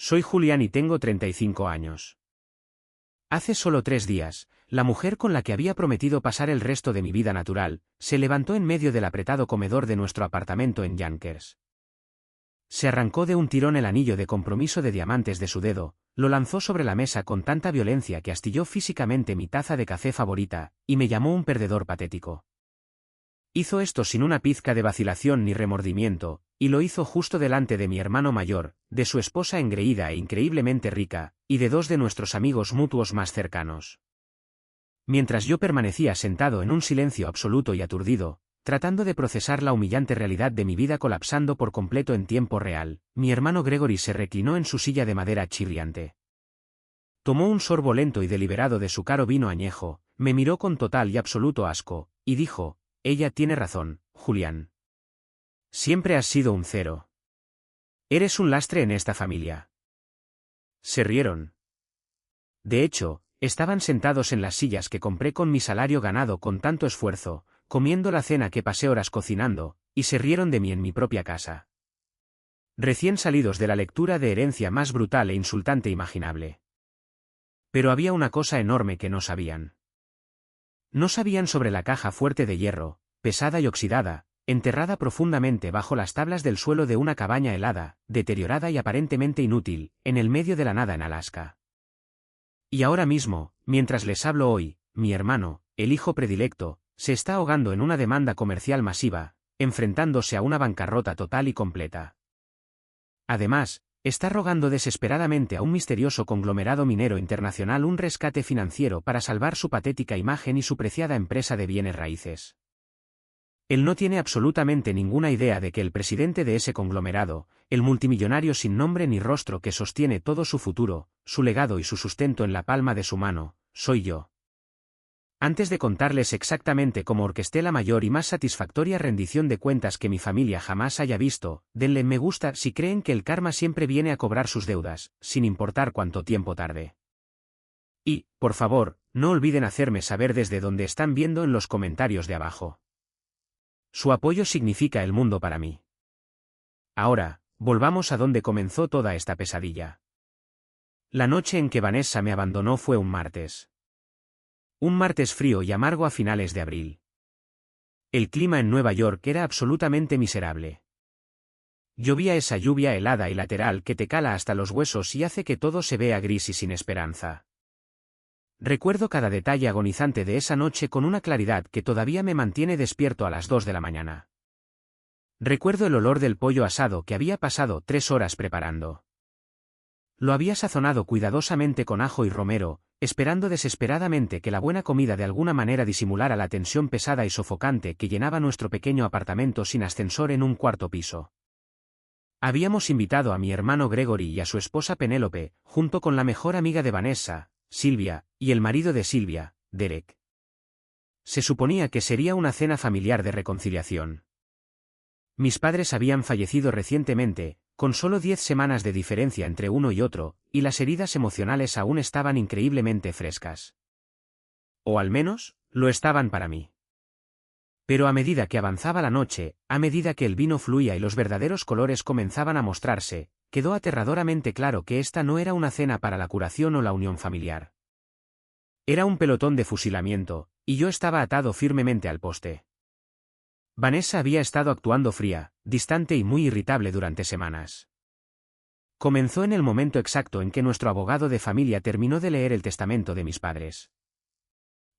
Soy Julián y tengo 35 años. Hace solo 3 días, la mujer con la que había prometido pasar el resto de mi vida natural, se levantó en medio del apretado comedor de nuestro apartamento en Yonkers. Se arrancó de un tirón el anillo de compromiso de diamantes de su dedo, lo lanzó sobre la mesa con tanta violencia que astilló físicamente mi taza de café favorita, y me llamó un perdedor patético. Hizo esto sin una pizca de vacilación ni remordimiento, y lo hizo justo delante de mi hermano mayor, de su esposa engreída e increíblemente rica, y de 2 de nuestros amigos mutuos más cercanos. Mientras yo permanecía sentado en un silencio absoluto y aturdido, tratando de procesar la humillante realidad de mi vida colapsando por completo en tiempo real, mi hermano Gregory se reclinó en su silla de madera chirriante. Tomó un sorbo lento y deliberado de su caro vino añejo, me miró con total y absoluto asco, y dijo: «Ella tiene razón, Julián. Siempre has sido un cero. Eres un lastre en esta familia». Se rieron. De hecho, estaban sentados en las sillas que compré con mi salario ganado con tanto esfuerzo, comiendo la cena que pasé horas cocinando, y se rieron de mí en mi propia casa. Recién salidos de la lectura de herencia más brutal e insultante imaginable. Pero había una cosa enorme que no sabían. No sabían sobre la caja fuerte de hierro, pesada y oxidada, enterrada profundamente bajo las tablas del suelo de una cabaña helada, deteriorada y aparentemente inútil, en el medio de la nada en Alaska. Y ahora mismo, mientras les hablo hoy, mi hermano, el hijo predilecto, se está ahogando en una demanda comercial masiva, enfrentándose a una bancarrota total y completa. Además, está rogando desesperadamente a un misterioso conglomerado minero internacional un rescate financiero para salvar su patética imagen y su preciada empresa de bienes raíces. Él no tiene absolutamente ninguna idea de que el presidente de ese conglomerado, el multimillonario sin nombre ni rostro que sostiene todo su futuro, su legado y su sustento en la palma de su mano, soy yo. Antes de contarles exactamente cómo orquesté la mayor y más satisfactoria rendición de cuentas que mi familia jamás haya visto, denle me gusta si creen que el karma siempre viene a cobrar sus deudas, sin importar cuánto tiempo tarde. Y, por favor, no olviden hacerme saber desde dónde están viendo en los comentarios de abajo. Su apoyo significa el mundo para mí. Ahora, volvamos a donde comenzó toda esta pesadilla. La noche en que Vanessa me abandonó fue un martes. Un martes frío y amargo a finales de abril. El clima en Nueva York era absolutamente miserable. Llovía esa lluvia helada y lateral que te cala hasta los huesos y hace que todo se vea gris y sin esperanza. Recuerdo cada detalle agonizante de esa noche con una claridad que todavía me mantiene despierto a las 2 de la mañana. Recuerdo el olor del pollo asado que había pasado 3 horas preparando. Lo había sazonado cuidadosamente con ajo y romero, esperando desesperadamente que la buena comida de alguna manera disimulara la tensión pesada y sofocante que llenaba nuestro pequeño apartamento sin ascensor en un 4º piso. Habíamos invitado a mi hermano Gregory y a su esposa Penélope, junto con la mejor amiga de Vanessa, Silvia, y el marido de Silvia, Derek. Se suponía que sería una cena familiar de reconciliación. Mis padres habían fallecido recientemente, con solo 10 semanas de diferencia entre uno y otro, y las heridas emocionales aún estaban increíblemente frescas. O al menos, lo estaban para mí. Pero a medida que avanzaba la noche, a medida que el vino fluía y los verdaderos colores comenzaban a mostrarse, quedó aterradoramente claro que esta no era una cena para la curación o la unión familiar. Era un pelotón de fusilamiento, y yo estaba atado firmemente al poste. Vanessa había estado actuando fría, distante y muy irritable durante semanas. Comenzó en el momento exacto en que nuestro abogado de familia terminó de leer el testamento de mis padres.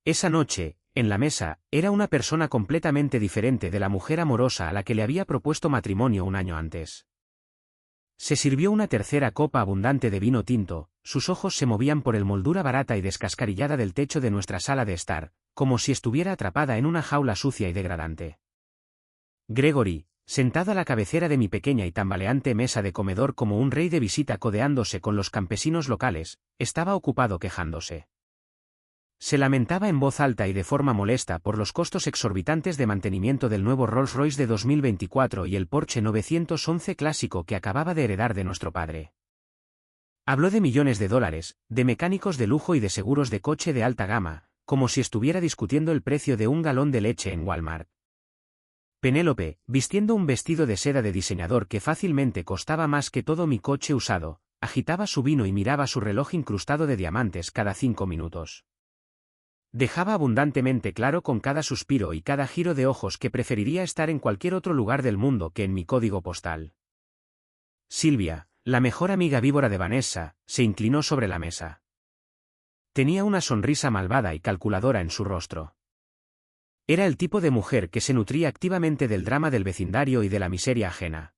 Esa noche, en la mesa, era una persona completamente diferente de la mujer amorosa a la que le había propuesto matrimonio un año antes. Se sirvió una tercera copa abundante de vino tinto, sus ojos se movían por el moldura barata y descascarillada del techo de nuestra sala de estar, como si estuviera atrapada en una jaula sucia y degradante. Gregory, sentado a la cabecera de mi pequeña y tambaleante mesa de comedor como un rey de visita codeándose con los campesinos locales, estaba ocupado quejándose. Se lamentaba en voz alta y de forma molesta por los costos exorbitantes de mantenimiento del nuevo Rolls-Royce de 2024 y el Porsche 911 clásico que acababa de heredar de nuestro padre. Habló de millones de dólares, de mecánicos de lujo y de seguros de coche de alta gama, como si estuviera discutiendo el precio de un galón de leche en Walmart. Penélope, vistiendo un vestido de seda de diseñador que fácilmente costaba más que todo mi coche usado, agitaba su vino y miraba su reloj incrustado de diamantes cada 5 minutos. Dejaba abundantemente claro con cada suspiro y cada giro de ojos que preferiría estar en cualquier otro lugar del mundo que en mi código postal. Silvia, la mejor amiga víbora de Vanessa, se inclinó sobre la mesa. Tenía una sonrisa malvada y calculadora en su rostro. Era el tipo de mujer que se nutría activamente del drama del vecindario y de la miseria ajena.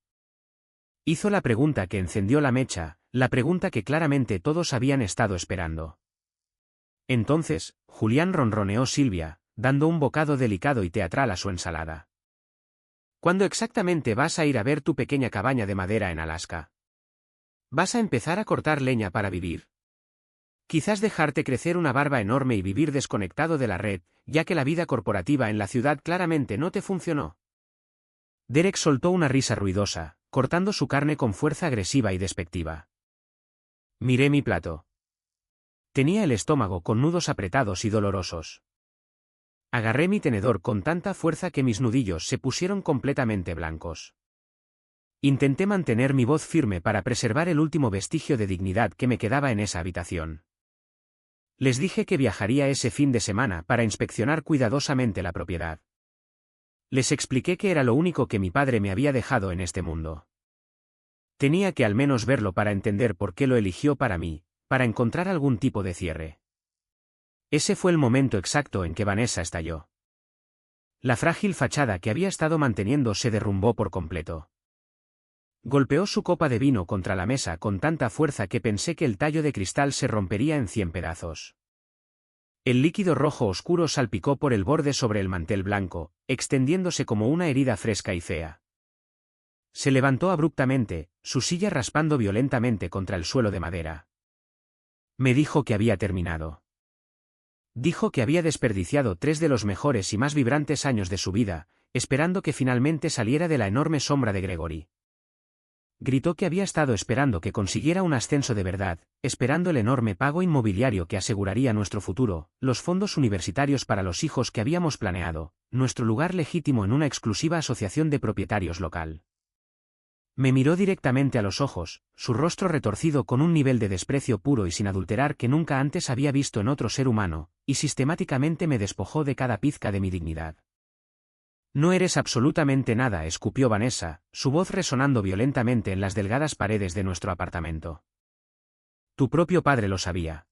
Hizo la pregunta que encendió la mecha, la pregunta que claramente todos habían estado esperando. Entonces, Julián, ronroneó Silvia, dando un bocado delicado y teatral a su ensalada. ¿Cuándo exactamente vas a ir a ver tu pequeña cabaña de madera en Alaska? ¿Vas a empezar a cortar leña para vivir? Quizás dejarte crecer una barba enorme y vivir desconectado de la red, ya que la vida corporativa en la ciudad claramente no te funcionó. Derek soltó una risa ruidosa, cortando su carne con fuerza agresiva y despectiva. Miré mi plato. Tenía el estómago con nudos apretados y dolorosos. Agarré mi tenedor con tanta fuerza que mis nudillos se pusieron completamente blancos. Intenté mantener mi voz firme para preservar el último vestigio de dignidad que me quedaba en esa habitación. Les dije que viajaría ese fin de semana para inspeccionar cuidadosamente la propiedad. Les expliqué que era lo único que mi padre me había dejado en este mundo. Tenía que al menos verlo para entender por qué lo eligió para mí, para encontrar algún tipo de cierre. Ese fue el momento exacto en que Vanessa estalló. La frágil fachada que había estado manteniendo se derrumbó por completo. Golpeó su copa de vino contra la mesa con tanta fuerza que pensé que el tallo de cristal se rompería en 100 pedazos. El líquido rojo oscuro salpicó por el borde sobre el mantel blanco, extendiéndose como una herida fresca y fea. Se levantó abruptamente, su silla raspando violentamente contra el suelo de madera. Me dijo que había terminado. Dijo que había desperdiciado 3 de los mejores y más vibrantes años de su vida, esperando que finalmente saliera de la enorme sombra de Gregory. Gritó que había estado esperando que consiguiera un ascenso de verdad, esperando el enorme pago inmobiliario que aseguraría nuestro futuro, los fondos universitarios para los hijos que habíamos planeado, nuestro lugar legítimo en una exclusiva asociación de propietarios local. Me miró directamente a los ojos, su rostro retorcido con un nivel de desprecio puro y sin adulterar que nunca antes había visto en otro ser humano, y sistemáticamente me despojó de cada pizca de mi dignidad. No eres absolutamente nada, escupió Vanessa, su voz resonando violentamente en las delgadas paredes de nuestro apartamento. Tu propio padre lo sabía.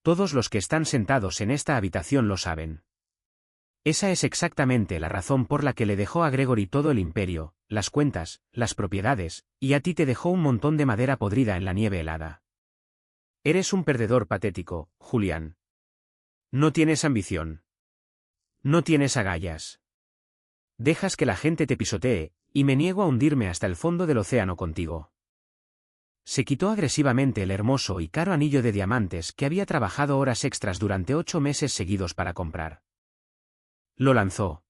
Todos los que están sentados en esta habitación lo saben. Esa es exactamente la razón por la que le dejó a Gregory todo el imperio, las cuentas, las propiedades, y a ti te dejó un montón de madera podrida en la nieve helada. Eres un perdedor patético, Julián. No tienes ambición. No tienes agallas. Dejas que la gente te pisotee, y me niego a hundirme hasta el fondo del océano contigo. Se quitó agresivamente el hermoso y caro anillo de diamantes que había trabajado horas extras durante 8 meses seguidos para comprar. Lo lanzó.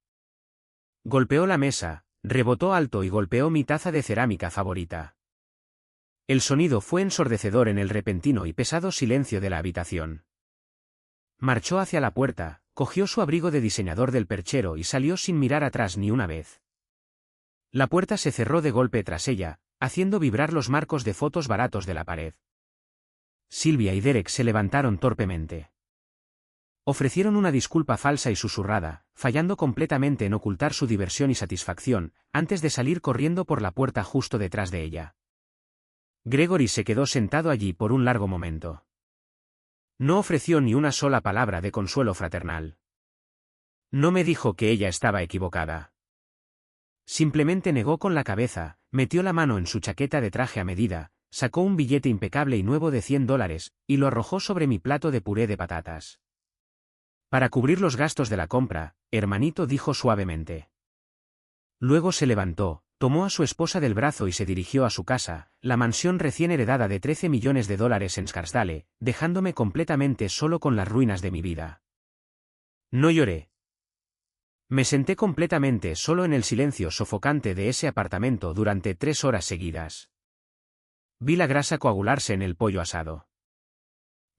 Golpeó la mesa, rebotó alto y golpeó mi taza de cerámica favorita. El sonido fue ensordecedor en el repentino y pesado silencio de la habitación. Marchó hacia la puerta, cogió su abrigo de diseñador del perchero y salió sin mirar atrás ni una vez. La puerta se cerró de golpe tras ella, haciendo vibrar los marcos de fotos baratos de la pared. Silvia y Derek se levantaron torpemente. Ofrecieron una disculpa falsa y susurrada, fallando completamente en ocultar su diversión y satisfacción, antes de salir corriendo por la puerta justo detrás de ella. Gregory se quedó sentado allí por un largo momento. No ofreció ni una sola palabra de consuelo fraternal. No me dijo que ella estaba equivocada. Simplemente negó con la cabeza, metió la mano en su chaqueta de traje a medida, sacó un billete impecable y nuevo de $100, y lo arrojó sobre mi plato de puré de patatas. Para cubrir los gastos de la compra, hermanito, dijo suavemente. Luego se levantó, tomó a su esposa del brazo y se dirigió a su casa, la mansión recién heredada de $13 millones en Scarsdale, dejándome completamente solo con las ruinas de mi vida. No lloré. Me senté completamente solo en el silencio sofocante de ese apartamento durante 3 horas seguidas. Vi la grasa coagularse en el pollo asado.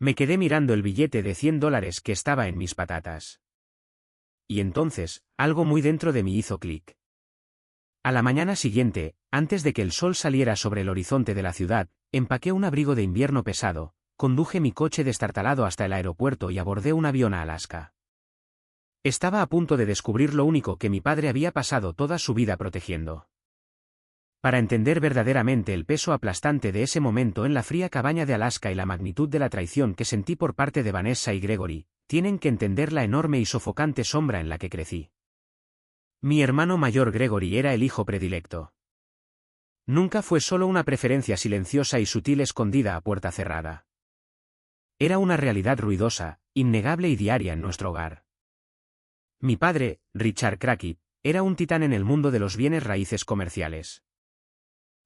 Me quedé mirando el billete de $100 que estaba en mis patatas. Y entonces, algo muy dentro de mí hizo clic. A la mañana siguiente, antes de que el sol saliera sobre el horizonte de la ciudad, empaqué un abrigo de invierno pesado, conduje mi coche destartalado hasta el aeropuerto y abordé un avión a Alaska. Estaba a punto de descubrir lo único que mi padre había pasado toda su vida protegiendo. Para entender verdaderamente el peso aplastante de ese momento en la fría cabaña de Alaska y la magnitud de la traición que sentí por parte de Vanessa y Gregory, tienen que entender la enorme y sofocante sombra en la que crecí. Mi hermano mayor Gregory era el hijo predilecto. Nunca fue solo una preferencia silenciosa y sutil escondida a puerta cerrada. Era una realidad ruidosa, innegable y diaria en nuestro hogar. Mi padre, Richard Crackit, era un titán en el mundo de los bienes raíces comerciales.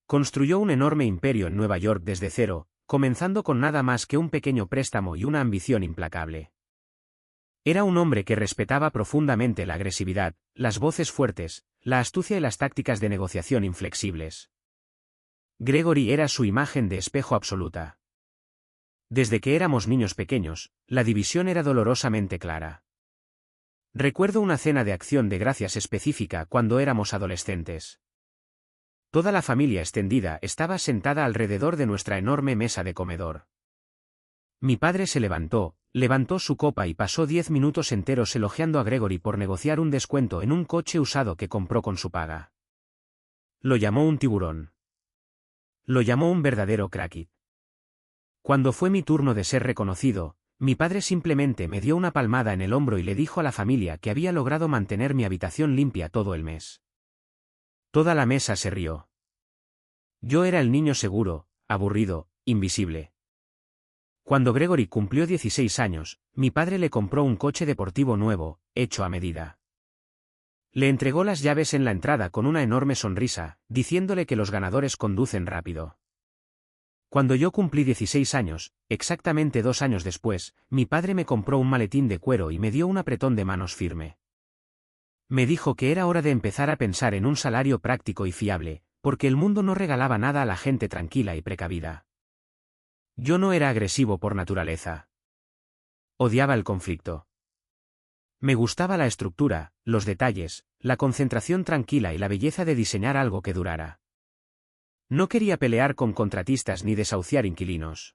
Construyó un enorme imperio en Nueva York desde cero, comenzando con nada más que un pequeño préstamo y una ambición implacable. Era un hombre que respetaba profundamente la agresividad, las voces fuertes, la astucia y las tácticas de negociación inflexibles. Gregory era su imagen de espejo absoluta. Desde que éramos niños pequeños, la división era dolorosamente clara. Recuerdo una cena de acción de gracias específica cuando éramos adolescentes. Toda la familia extendida estaba sentada alrededor de nuestra enorme mesa de comedor. Mi padre se levantó su copa y pasó 10 minutos enteros elogiando a Gregory por negociar un descuento en un coche usado que compró con su paga. Lo llamó un tiburón. Lo llamó un verdadero Crackit. Cuando fue mi turno de ser reconocido, mi padre simplemente me dio una palmada en el hombro y le dijo a la familia que había logrado mantener mi habitación limpia todo el mes. Toda la mesa se rió. Yo era el niño seguro, aburrido, invisible. Cuando Gregory cumplió 16 años, mi padre le compró un coche deportivo nuevo, hecho a medida. Le entregó las llaves en la entrada con una enorme sonrisa, diciéndole que los ganadores conducen rápido. Cuando yo cumplí 16 años, exactamente 2 años después, mi padre me compró un maletín de cuero y me dio un apretón de manos firme. Me dijo que era hora de empezar a pensar en un salario práctico y fiable, porque el mundo no regalaba nada a la gente tranquila y precavida. Yo no era agresivo por naturaleza. Odiaba el conflicto. Me gustaba la estructura, los detalles, la concentración tranquila y la belleza de diseñar algo que durara. No quería pelear con contratistas ni desahuciar inquilinos.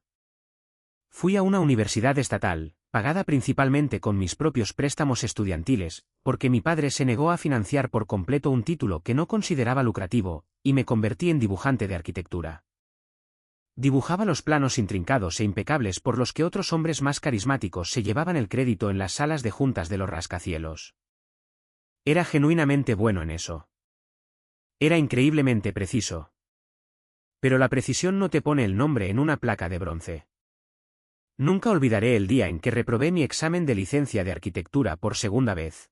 Fui a una universidad estatal, pagada principalmente con mis propios préstamos estudiantiles, porque mi padre se negó a financiar por completo un título que no consideraba lucrativo, y me convertí en dibujante de arquitectura. Dibujaba los planos intrincados e impecables por los que otros hombres más carismáticos se llevaban el crédito en las salas de juntas de los rascacielos. Era genuinamente bueno en eso. Era increíblemente preciso. Pero la precisión no te pone el nombre en una placa de bronce. Nunca olvidaré el día en que reprobé mi examen de licencia de arquitectura por segunda vez.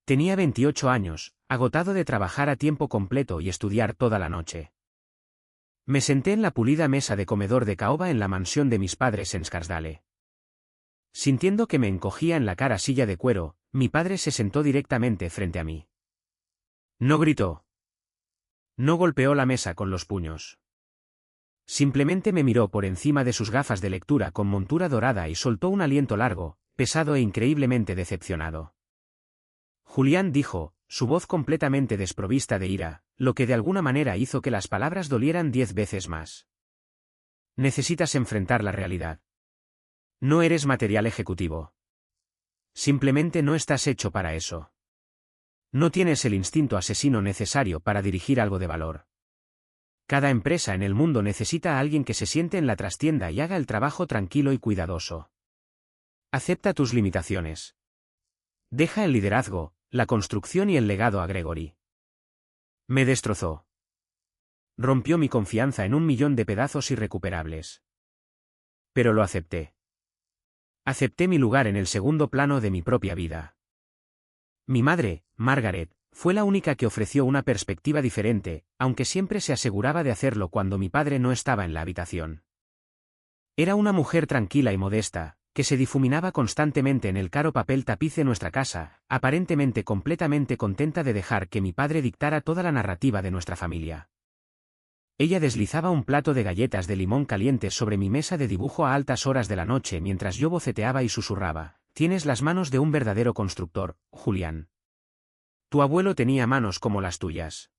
Tenía 28 años, agotado de trabajar a tiempo completo y estudiar toda la noche. Me senté en la pulida mesa de comedor de caoba en la mansión de mis padres en Scarsdale. Sintiendo que me encogía en la cara silla de cuero, mi padre se sentó directamente frente a mí. No gritó. No golpeó la mesa con los puños. Simplemente me miró por encima de sus gafas de lectura con montura dorada y soltó un aliento largo, pesado e increíblemente decepcionado. Julián dijo, su voz completamente desprovista de ira, lo que de alguna manera hizo que las palabras dolieran 10 veces más. Necesitas enfrentar la realidad. No eres material ejecutivo. Simplemente no estás hecho para eso. No tienes el instinto asesino necesario para dirigir algo de valor. Cada empresa en el mundo necesita a alguien que se siente en la trastienda y haga el trabajo tranquilo y cuidadoso. Acepta tus limitaciones. Deja el liderazgo, la construcción y el legado a Gregory. Me destrozó. Rompió mi confianza en 1.000.000 de pedazos irrecuperables. Pero lo acepté. Acepté mi lugar en el segundo plano de mi propia vida. Mi madre, Margaret, fue la única que ofreció una perspectiva diferente, aunque siempre se aseguraba de hacerlo cuando mi padre no estaba en la habitación. Era una mujer tranquila y modesta, que se difuminaba constantemente en el caro papel tapiz de nuestra casa, aparentemente completamente contenta de dejar que mi padre dictara toda la narrativa de nuestra familia. Ella deslizaba un plato de galletas de limón calientes sobre mi mesa de dibujo a altas horas de la noche mientras yo boceteaba y susurraba: «Tienes las manos de un verdadero constructor, Julián. Tu abuelo tenía manos como las tuyas.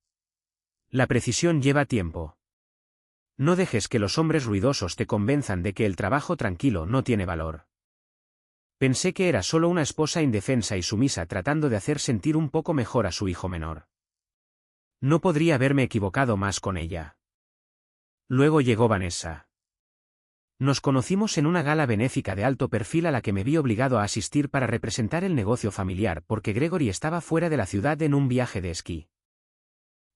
La precisión lleva tiempo. No dejes que los hombres ruidosos te convenzan de que el trabajo tranquilo no tiene valor. Pensé que era solo una esposa indefensa y sumisa tratando de hacer sentir un poco mejor a su hijo menor. No podría haberme equivocado más con ella. Luego llegó Vanessa. Nos conocimos en una gala benéfica de alto perfil a la que me vi obligado a asistir para representar el negocio familiar porque Gregory estaba fuera de la ciudad en un viaje de esquí.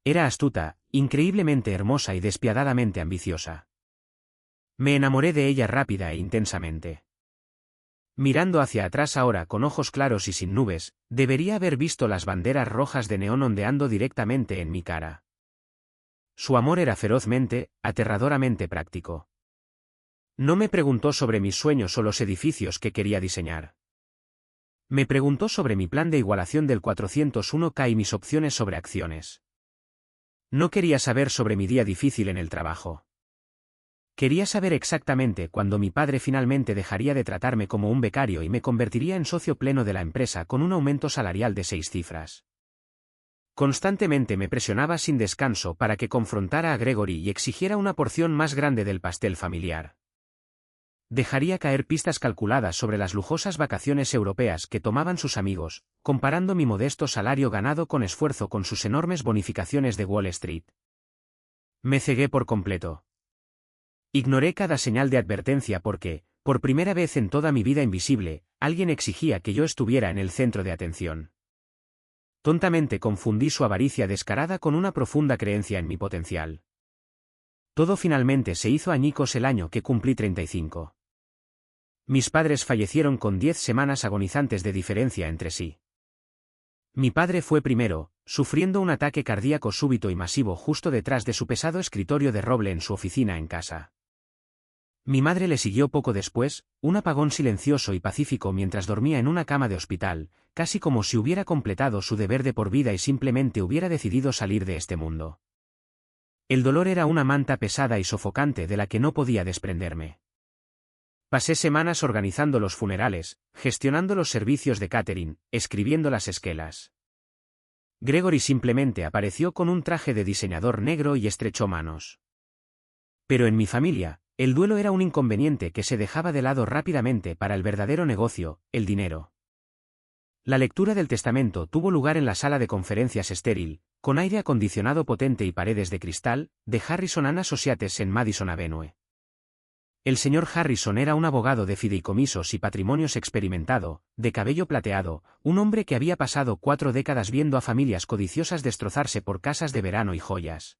Era astuta, increíblemente hermosa y despiadadamente ambiciosa. Me enamoré de ella rápida e intensamente. Mirando hacia atrás ahora con ojos claros y sin nubes, debería haber visto las banderas rojas de neón ondeando directamente en mi cara. Su amor era ferozmente, aterradoramente práctico. No me preguntó sobre mis sueños o los edificios que quería diseñar. Me preguntó sobre mi plan de igualación del 401k y mis opciones sobre acciones. No quería saber sobre mi día difícil en el trabajo. Quería saber exactamente cuándo mi padre finalmente dejaría de tratarme como un becario y me convertiría en socio pleno de la empresa con un aumento salarial de 6 cifras. Constantemente me presionaba sin descanso para que confrontara a Gregory y exigiera una porción más grande del pastel familiar. Dejaría caer pistas calculadas sobre las lujosas vacaciones europeas que tomaban sus amigos, comparando mi modesto salario ganado con esfuerzo con sus enormes bonificaciones de Wall Street. Me cegué por completo. Ignoré cada señal de advertencia porque, por primera vez en toda mi vida invisible, alguien exigía que yo estuviera en el centro de atención. Tontamente confundí su avaricia descarada con una profunda creencia en mi potencial. Todo finalmente se hizo añicos el año que cumplí 35. Mis padres fallecieron con 10 semanas agonizantes de diferencia entre sí. Mi padre fue primero, sufriendo un ataque cardíaco súbito y masivo justo detrás de su pesado escritorio de roble en su oficina en casa. Mi madre le siguió poco después, un apagón silencioso y pacífico mientras dormía en una cama de hospital, casi como si hubiera completado su deber de por vida y simplemente hubiera decidido salir de este mundo. El dolor era una manta pesada y sofocante de la que no podía desprenderme. Pasé semanas organizando los funerales, gestionando los servicios de catering, escribiendo las esquelas. Gregory simplemente apareció con un traje de diseñador negro y estrechó manos. Pero en mi familia, el duelo era un inconveniente que se dejaba de lado rápidamente para el verdadero negocio, el dinero. La lectura del testamento tuvo lugar en la sala de conferencias estéril, con aire acondicionado potente y paredes de cristal, de Harrison and Associates en Madison Avenue. El señor Harrison era un abogado de fideicomisos y patrimonios experimentado, de cabello plateado, un hombre que había pasado 4 décadas viendo a familias codiciosas destrozarse por casas de verano y joyas.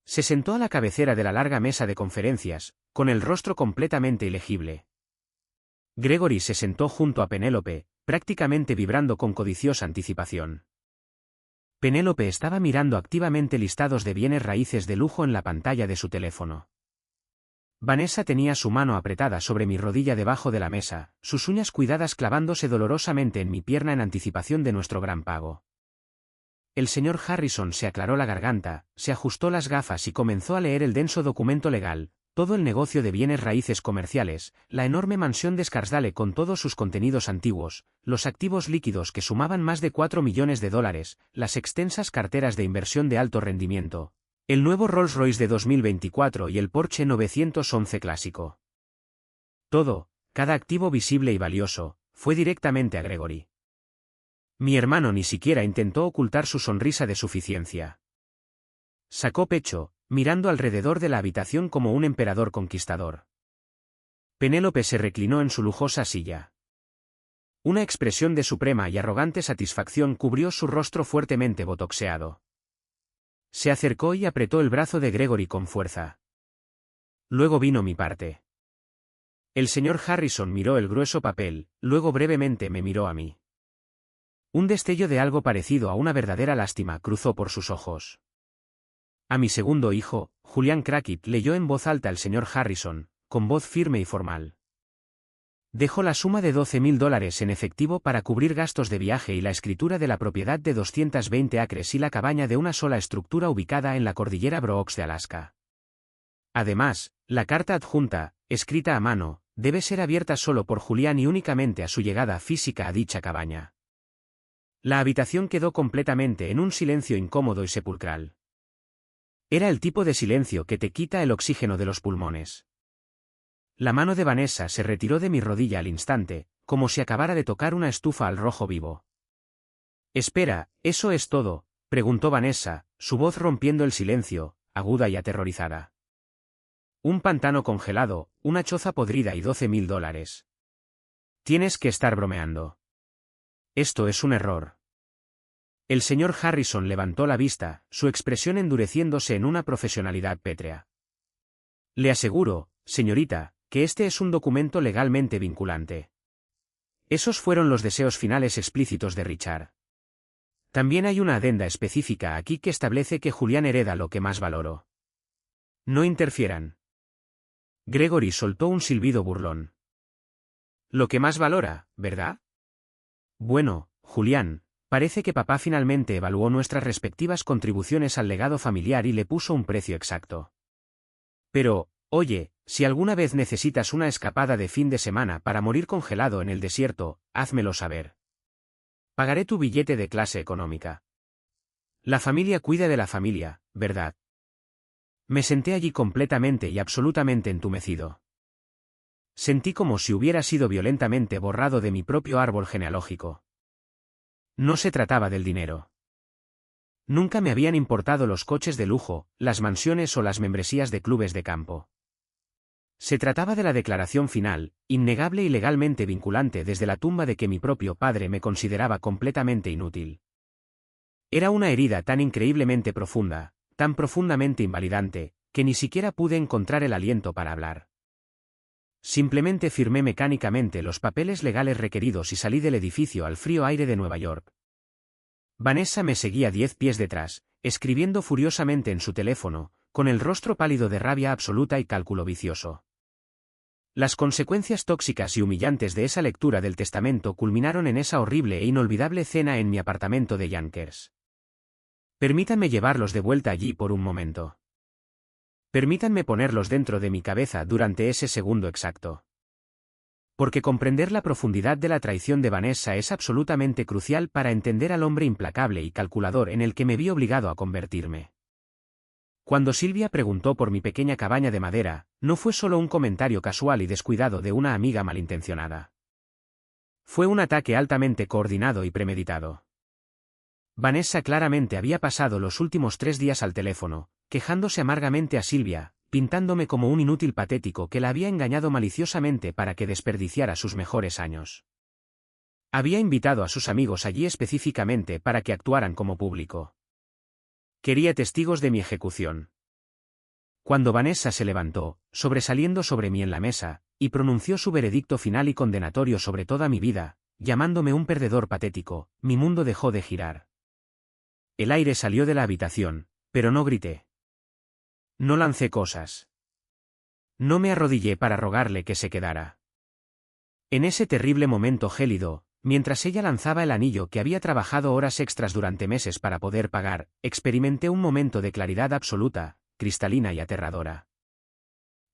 Se sentó a la cabecera de la larga mesa de conferencias, con el rostro completamente ilegible. Gregory se sentó junto a Penélope, prácticamente vibrando con codiciosa anticipación. Penélope estaba mirando activamente listados de bienes raíces de lujo en la pantalla de su teléfono. Vanessa tenía su mano apretada sobre mi rodilla debajo de la mesa, sus uñas cuidadas clavándose dolorosamente en mi pierna en anticipación de nuestro gran pago. El señor Harrison se aclaró la garganta, se ajustó las gafas y comenzó a leer el denso documento legal, todo el negocio de bienes raíces comerciales, la enorme mansión de Scarsdale con todos sus contenidos antiguos, los activos líquidos que sumaban más de $4 millones, las extensas carteras de inversión de alto rendimiento, el nuevo Rolls-Royce de 2024 y el Porsche 911 clásico. Todo, cada activo visible y valioso, fue directamente a Gregory. Mi hermano ni siquiera intentó ocultar su sonrisa de suficiencia. Sacó pecho, mirando alrededor de la habitación como un emperador conquistador. Penélope se reclinó en su lujosa silla. Una expresión de suprema y arrogante satisfacción cubrió su rostro fuertemente botoxeado. Se acercó y apretó el brazo de Gregory con fuerza. Luego vino mi parte. El señor Harrison miró el grueso papel, luego brevemente me miró a mí. Un destello de algo parecido a una verdadera lástima cruzó por sus ojos. A mi segundo hijo, Julian Crackit, leyó en voz alta el señor Harrison, con voz firme y formal. Dejó la suma de $12.000 en efectivo para cubrir gastos de viaje y la escritura de la propiedad de 220 acres y la cabaña de una sola estructura ubicada en la cordillera Brooks de Alaska. Además, la carta adjunta, escrita a mano, debe ser abierta solo por Julián y únicamente a su llegada física a dicha cabaña. La habitación quedó completamente en un silencio incómodo y sepulcral. Era el tipo de silencio que te quita el oxígeno de los pulmones. La mano de Vanessa se retiró de mi rodilla al instante, como si acabara de tocar una estufa al rojo vivo. «Espera, ¿eso es todo?», preguntó Vanessa, su voz rompiendo el silencio, aguda y aterrorizada. «Un pantano congelado, una choza podrida y $12.000. Tienes que estar bromeando. Esto es un error». El señor Harrison levantó la vista, su expresión endureciéndose en una profesionalidad pétrea. «Le aseguro, señorita, que este es un documento legalmente vinculante». Esos fueron los deseos finales explícitos de Richard. También hay una adenda específica aquí que establece que Julián hereda lo que más valoro. No interfieran. Gregory soltó un silbido burlón. Lo que más valora, ¿verdad? Bueno, Julián, parece que papá finalmente evaluó nuestras respectivas contribuciones al legado familiar y le puso un precio exacto. Pero, oye, si alguna vez necesitas una escapada de fin de semana para morir congelado en el desierto, házmelo saber. Pagaré tu billete de clase económica. La familia cuida de la familia, ¿verdad? Me senté allí completamente y absolutamente entumecido. Sentí como si hubiera sido violentamente borrado de mi propio árbol genealógico. No se trataba del dinero. Nunca me habían importado los coches de lujo, las mansiones o las membresías de clubes de campo. Se trataba de la declaración final, innegable y legalmente vinculante desde la tumba de que mi propio padre me consideraba completamente inútil. Era una herida tan increíblemente profunda, tan profundamente invalidante, que ni siquiera pude encontrar el aliento para hablar. Simplemente firmé mecánicamente los papeles legales requeridos y salí del edificio al frío aire de Nueva York. Vanessa me seguía 10 pies detrás, escribiendo furiosamente en su teléfono, con el rostro pálido de rabia absoluta y cálculo vicioso. Las consecuencias tóxicas y humillantes de esa lectura del testamento culminaron en esa horrible e inolvidable cena en mi apartamento de Yonkers. Permítanme llevarlos de vuelta allí por un momento. Permítanme ponerlos dentro de mi cabeza durante ese segundo exacto. Porque comprender la profundidad de la traición de Vanessa es absolutamente crucial para entender al hombre implacable y calculador en el que me vi obligado a convertirme. Cuando Silvia preguntó por mi pequeña cabaña de madera, no fue solo un comentario casual y descuidado de una amiga malintencionada. Fue un ataque altamente coordinado y premeditado. Vanessa claramente había pasado los últimos 3 días al teléfono, quejándose amargamente a Silvia, pintándome como un inútil patético que la había engañado maliciosamente para que desperdiciara sus mejores años. Había invitado a sus amigos allí específicamente para que actuaran como público. Quería testigos de mi ejecución. Cuando Vanessa se levantó, sobresaliendo sobre mí en la mesa, y pronunció su veredicto final y condenatorio sobre toda mi vida, llamándome un perdedor patético, mi mundo dejó de girar. El aire salió de la habitación, pero no grité. No lancé cosas. No me arrodillé para rogarle que se quedara. En ese terrible momento gélido, mientras ella lanzaba el anillo que había trabajado horas extras durante meses para poder pagar, experimenté un momento de claridad absoluta, cristalina y aterradora.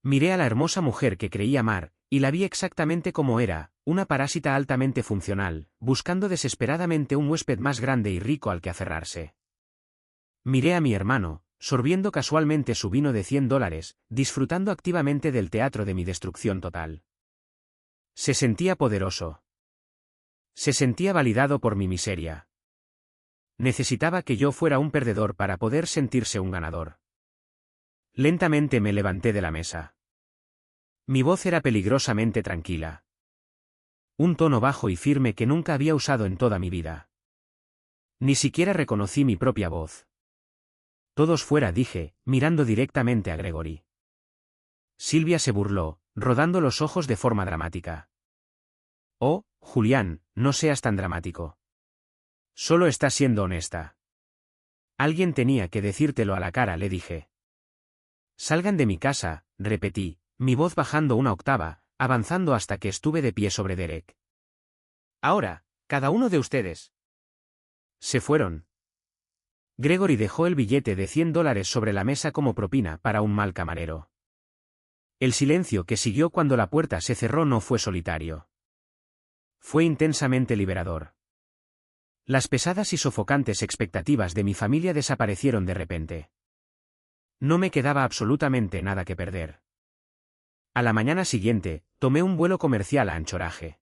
Miré a la hermosa mujer que creía amar, y la vi exactamente como era, una parásita altamente funcional, buscando desesperadamente un huésped más grande y rico al que aferrarse. Miré a mi hermano, sorbiendo casualmente su vino de $100, disfrutando activamente del teatro de mi destrucción total. Se sentía poderoso. Se sentía validado por mi miseria. Necesitaba que yo fuera un perdedor para poder sentirse un ganador. Lentamente me levanté de la mesa. Mi voz era peligrosamente tranquila. Un tono bajo y firme que nunca había usado en toda mi vida. Ni siquiera reconocí mi propia voz. Todos fuera, dije, mirando directamente a Gregory. Silvia se burló, rodando los ojos de forma dramática. Oh, Julián, no seas tan dramático. Solo estás siendo honesta. Alguien tenía que decírtelo a la cara, le dije. Salgan de mi casa, repetí, mi voz bajando una octava, avanzando hasta que estuve de pie sobre Derek. Ahora, cada uno de ustedes. Se fueron. Gregory dejó el billete de $100 sobre la mesa como propina para un mal camarero. El silencio que siguió cuando la puerta se cerró no fue solitario. Fue intensamente liberador. Las pesadas y sofocantes expectativas de mi familia desaparecieron de repente. No me quedaba absolutamente nada que perder. A la mañana siguiente, tomé un vuelo comercial a Anchorage.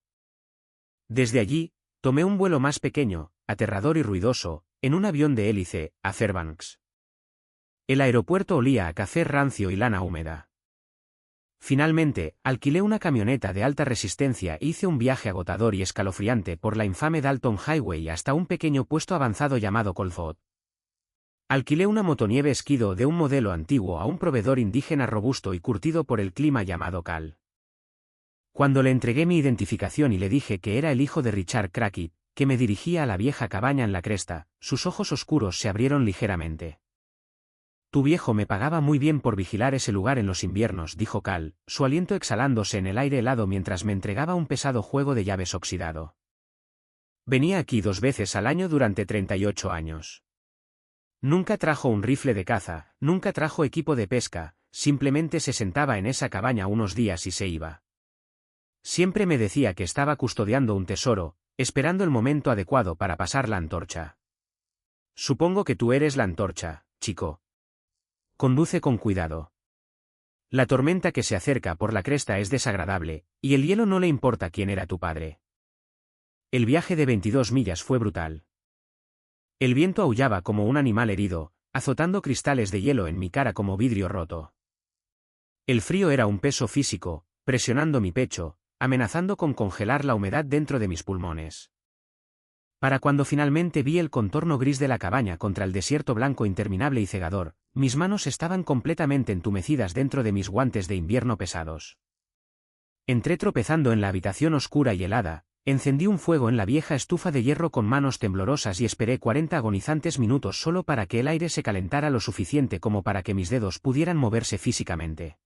Desde allí, tomé un vuelo más pequeño, aterrador y ruidoso, en un avión de hélice, a Fairbanks. El aeropuerto olía a café rancio y lana húmeda. Finalmente, alquilé una camioneta de alta resistencia e hice un viaje agotador y escalofriante por la infame Dalton Highway hasta un pequeño puesto avanzado llamado Colford. Alquilé una motonieve Skido de un modelo antiguo a un proveedor indígena robusto y curtido por el clima llamado Cal. Cuando le entregué mi identificación y le dije que era el hijo de Richard Crackit, que me dirigía a la vieja cabaña en la cresta, sus ojos oscuros se abrieron ligeramente. Tu viejo me pagaba muy bien por vigilar ese lugar en los inviernos, dijo Cal, su aliento exhalándose en el aire helado mientras me entregaba un pesado juego de llaves oxidado. Venía aquí 2 veces al año durante 38 años. Nunca trajo un rifle de caza, nunca trajo equipo de pesca, simplemente se sentaba en esa cabaña unos días y se iba. Siempre me decía que estaba custodiando un tesoro, esperando el momento adecuado para pasar la antorcha. Supongo que tú eres la antorcha, chico. Conduce con cuidado. La tormenta que se acerca por la cresta es desagradable, y el hielo no le importa quién era tu padre. El viaje de 22 millas fue brutal. El viento aullaba como un animal herido, azotando cristales de hielo en mi cara como vidrio roto. El frío era un peso físico, presionando mi pecho, amenazando con congelar la humedad dentro de mis pulmones. Para cuando finalmente vi el contorno gris de la cabaña contra el desierto blanco interminable y cegador, mis manos estaban completamente entumecidas dentro de mis guantes de invierno pesados. Entré tropezando en la habitación oscura y helada, encendí un fuego en la vieja estufa de hierro con manos temblorosas y esperé 40 agonizantes minutos solo para que el aire se calentara lo suficiente como para que mis dedos pudieran moverse físicamente.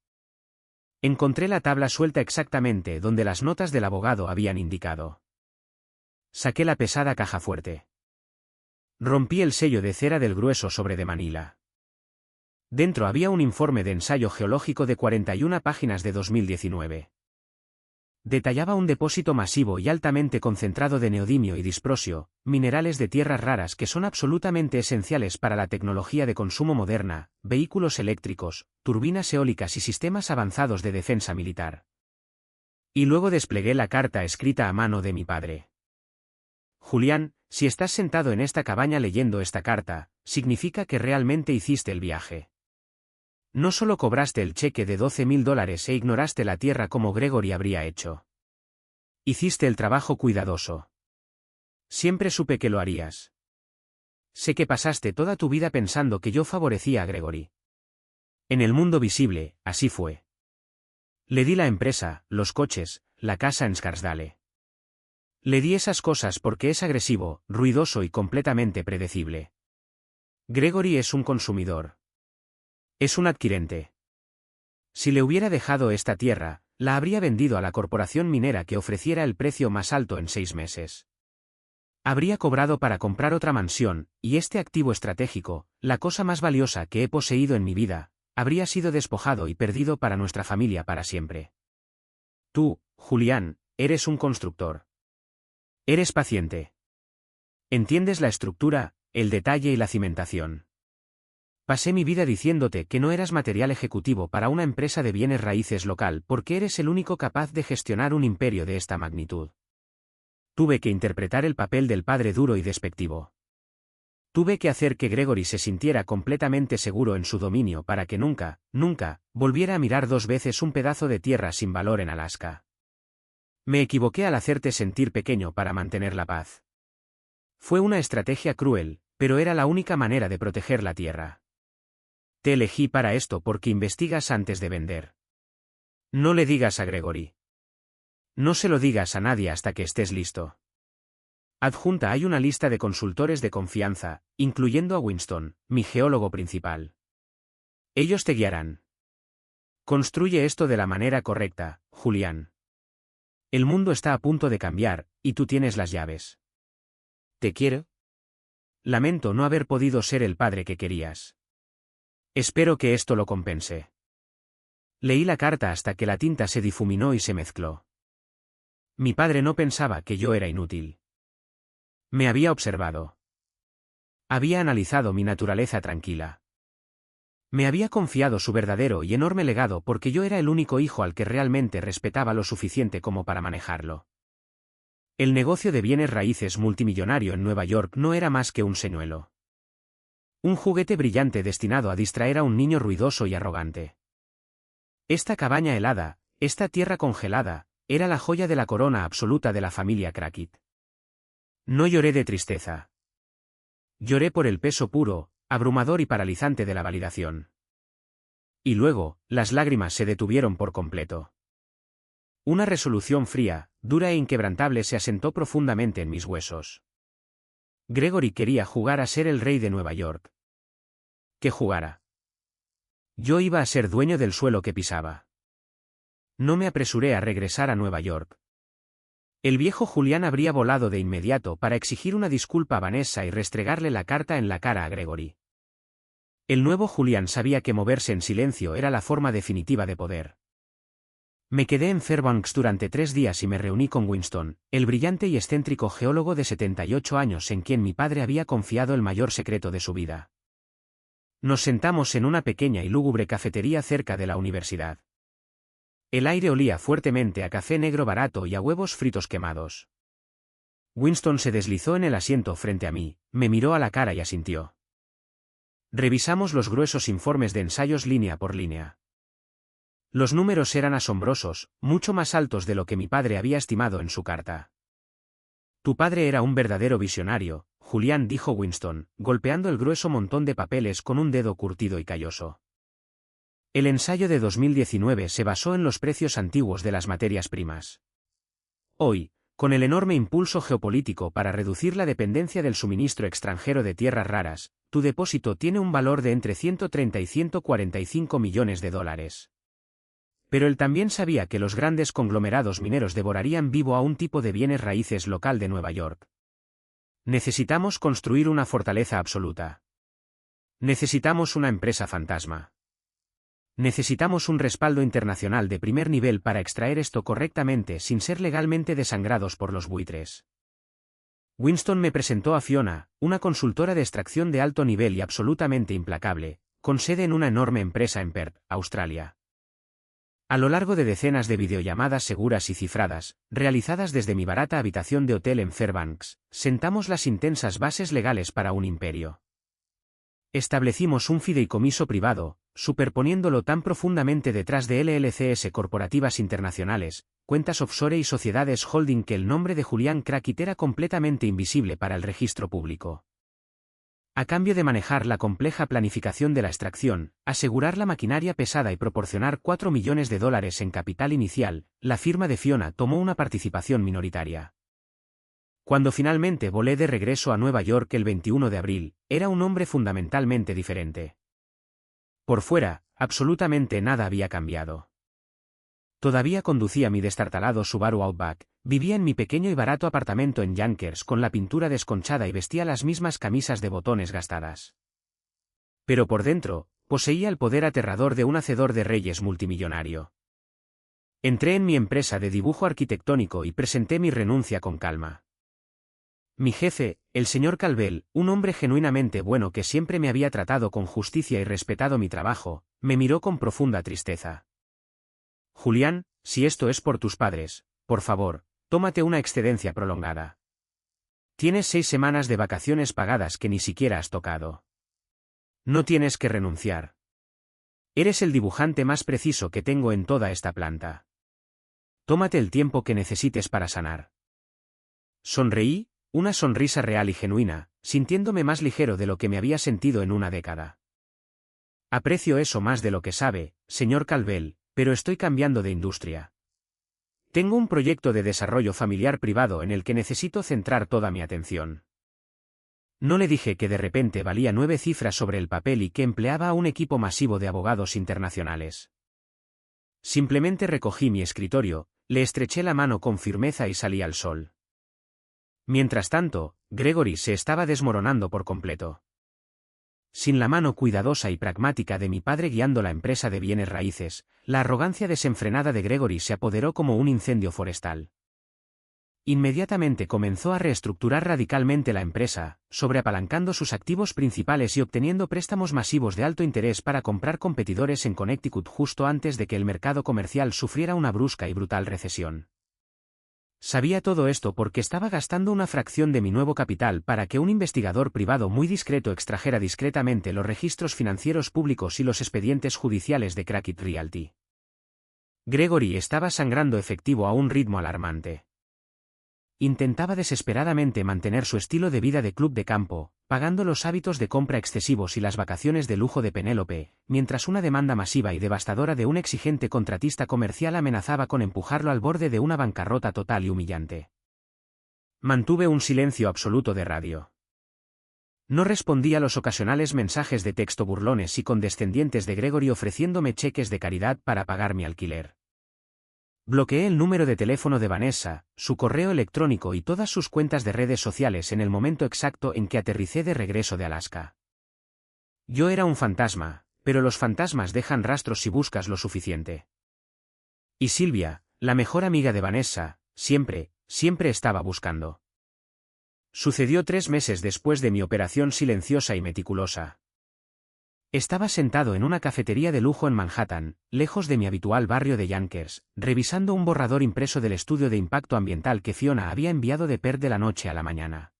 Encontré la tabla suelta exactamente donde las notas del abogado habían indicado. Saqué la pesada caja fuerte. Rompí el sello de cera del grueso sobre de Manila. Dentro había un informe de ensayo geológico de 41 páginas de 2019. Detallaba un depósito masivo y altamente concentrado de neodimio y disprosio, minerales de tierras raras que son absolutamente esenciales para la tecnología de consumo moderna, vehículos eléctricos, turbinas eólicas y sistemas avanzados de defensa militar. Y luego desplegué la carta escrita a mano de mi padre. Julián, si estás sentado en esta cabaña leyendo esta carta, significa que realmente hiciste el viaje. No solo cobraste el cheque de $12,000 e ignoraste la tierra como Gregory habría hecho. Hiciste el trabajo cuidadoso. Siempre supe que lo harías. Sé que pasaste toda tu vida pensando que yo favorecía a Gregory. En el mundo visible, así fue. Le di la empresa, los coches, la casa en Scarsdale. Le di esas cosas porque es agresivo, ruidoso y completamente predecible. Gregory es un consumidor. Es un adquirente. Si le hubiera dejado esta tierra, la habría vendido a la corporación minera que ofreciera el precio más alto en 6 meses. Habría cobrado para comprar otra mansión, y este activo estratégico, la cosa más valiosa que he poseído en mi vida, habría sido despojado y perdido para nuestra familia para siempre. Tú, Julián, eres un constructor. Eres paciente. Entiendes la estructura, el detalle y la cimentación. Pasé mi vida diciéndote que no eras material ejecutivo para una empresa de bienes raíces local porque eres el único capaz de gestionar un imperio de esta magnitud. Tuve que interpretar el papel del padre duro y despectivo. Tuve que hacer que Gregory se sintiera completamente seguro en su dominio para que nunca, nunca, volviera a mirar 2 veces un pedazo de tierra sin valor en Alaska. Me equivoqué al hacerte sentir pequeño para mantener la paz. Fue una estrategia cruel, pero era la única manera de proteger la tierra. Te elegí para esto porque investigas antes de vender. No le digas a Gregory. No se lo digas a nadie hasta que estés listo. Adjunta hay una lista de consultores de confianza, incluyendo a Winston, mi geólogo principal. Ellos te guiarán. Construye esto de la manera correcta, Julián. El mundo está a punto de cambiar, y tú tienes las llaves. ¿Te quiero? Lamento no haber podido ser el padre que querías. Espero que esto lo compense. Leí la carta hasta que la tinta se difuminó y se mezcló. Mi padre no pensaba que yo era inútil. Me había observado. Había analizado mi naturaleza tranquila. Me había confiado su verdadero y enorme legado porque yo era el único hijo al que realmente respetaba lo suficiente como para manejarlo. El negocio de bienes raíces multimillonario en Nueva York no era más que un señuelo. Un juguete brillante destinado a distraer a un niño ruidoso y arrogante. Esta cabaña helada, esta tierra congelada, era la joya de la corona absoluta de la familia Crackit. No lloré de tristeza. Lloré por el peso puro, abrumador y paralizante de la validación. Y luego, las lágrimas se detuvieron por completo. Una resolución fría, dura e inquebrantable se asentó profundamente en mis huesos. Gregory quería jugar a ser el rey de Nueva York. Que jugara. Yo iba a ser dueño del suelo que pisaba. No me apresuré a regresar a Nueva York. El viejo Julián habría volado de inmediato para exigir una disculpa a Vanessa y restregarle la carta en la cara a Gregory. El nuevo Julián sabía que moverse en silencio era la forma definitiva de poder. Me quedé en Fairbanks durante 3 días y me reuní con Winston, el brillante y excéntrico geólogo de 78 años en quien mi padre había confiado el mayor secreto de su vida. Nos sentamos en una pequeña y lúgubre cafetería cerca de la universidad. El aire olía fuertemente a café negro barato y a huevos fritos quemados. Winston se deslizó en el asiento frente a mí, me miró a la cara y asintió. Revisamos los gruesos informes de ensayos línea por línea. Los números eran asombrosos, mucho más altos de lo que mi padre había estimado en su carta. Tu padre era un verdadero visionario, Julián, dijo Winston, golpeando el grueso montón de papeles con un dedo curtido y calloso. El ensayo de 2019 se basó en los precios antiguos de las materias primas. Hoy, con el enorme impulso geopolítico para reducir la dependencia del suministro extranjero de tierras raras, tu depósito tiene un valor de entre 130 y 145 millones de dólares. Pero él también sabía que los grandes conglomerados mineros devorarían vivo a un tipo de bienes raíces local de Nueva York. Necesitamos construir una fortaleza absoluta. Necesitamos una empresa fantasma. Necesitamos un respaldo internacional de primer nivel para extraer esto correctamente sin ser legalmente desangrados por los buitres. Winston me presentó a Fiona, una consultora de extracción de alto nivel y absolutamente implacable, con sede en una enorme empresa en Perth, Australia. A lo largo de decenas de videollamadas seguras y cifradas, realizadas desde mi barata habitación de hotel en Fairbanks, sentamos las intensas bases legales para un imperio. Establecimos un fideicomiso privado, superponiéndolo tan profundamente detrás de LLCs corporativas internacionales, cuentas offshore y sociedades holding que el nombre de Julián Crackit era completamente invisible para el registro público. A cambio de manejar la compleja planificación de la extracción, asegurar la maquinaria pesada y proporcionar $4 millones en capital inicial, la firma de Fiona tomó una participación minoritaria. Cuando finalmente volé de regreso a Nueva York el 21 de abril, era un hombre fundamentalmente diferente. Por fuera, absolutamente nada había cambiado. Todavía conducía mi destartalado Subaru Outback, vivía en mi pequeño y barato apartamento en Yonkers con la pintura desconchada y vestía las mismas camisas de botones gastadas. Pero por dentro, poseía el poder aterrador de un hacedor de reyes multimillonario. Entré en mi empresa de dibujo arquitectónico y presenté mi renuncia con calma. Mi jefe, el señor Calvel, un hombre genuinamente bueno que siempre me había tratado con justicia y respetado mi trabajo, me miró con profunda tristeza. Julián, si esto es por tus padres, por favor, tómate una excedencia prolongada. Tienes 6 semanas de vacaciones pagadas que ni siquiera has tocado. No tienes que renunciar. Eres el dibujante más preciso que tengo en toda esta planta. Tómate el tiempo que necesites para sanar. Sonreí, una sonrisa real y genuina, sintiéndome más ligero de lo que me había sentido en una década. Aprecio eso más de lo que sabe, señor Calvel, pero estoy cambiando de industria. Tengo un proyecto de desarrollo familiar privado en el que necesito centrar toda mi atención. No le dije que de repente valía 9 cifras sobre el papel y que empleaba a un equipo masivo de abogados internacionales. Simplemente recogí mi escritorio, le estreché la mano con firmeza y salí al sol. Mientras tanto, Gregory se estaba desmoronando por completo. Sin la mano cuidadosa y pragmática de mi padre guiando la empresa de bienes raíces, la arrogancia desenfrenada de Gregory se apoderó como un incendio forestal. Inmediatamente comenzó a reestructurar radicalmente la empresa, sobreapalancando sus activos principales y obteniendo préstamos masivos de alto interés para comprar competidores en Connecticut justo antes de que el mercado comercial sufriera una brusca y brutal recesión. Sabía todo esto porque estaba gastando una fracción de mi nuevo capital para que un investigador privado muy discreto extrajera discretamente los registros financieros públicos y los expedientes judiciales de Crackit Realty. Gregory estaba sangrando efectivo a un ritmo alarmante. Intentaba desesperadamente mantener su estilo de vida de club de campo, pagando los hábitos de compra excesivos y las vacaciones de lujo de Penélope, mientras una demanda masiva y devastadora de un exigente contratista comercial amenazaba con empujarlo al borde de una bancarrota total y humillante. Mantuve un silencio absoluto de radio. No respondí a los ocasionales mensajes de texto burlones y condescendientes de Gregory ofreciéndome cheques de caridad para pagar mi alquiler. Bloqueé el número de teléfono de Vanessa, su correo electrónico y todas sus cuentas de redes sociales en el momento exacto en que aterricé de regreso de Alaska. Yo era un fantasma, pero los fantasmas dejan rastros si buscas lo suficiente. Y Sylvia, la mejor amiga de Vanessa, siempre estaba buscando. Sucedió 3 meses después de mi operación silenciosa y meticulosa. Estaba sentado en una cafetería de lujo en Manhattan, lejos de mi habitual barrio de Yonkers, revisando un borrador impreso del estudio de impacto ambiental que Fiona había enviado de Perth de la noche a la mañana.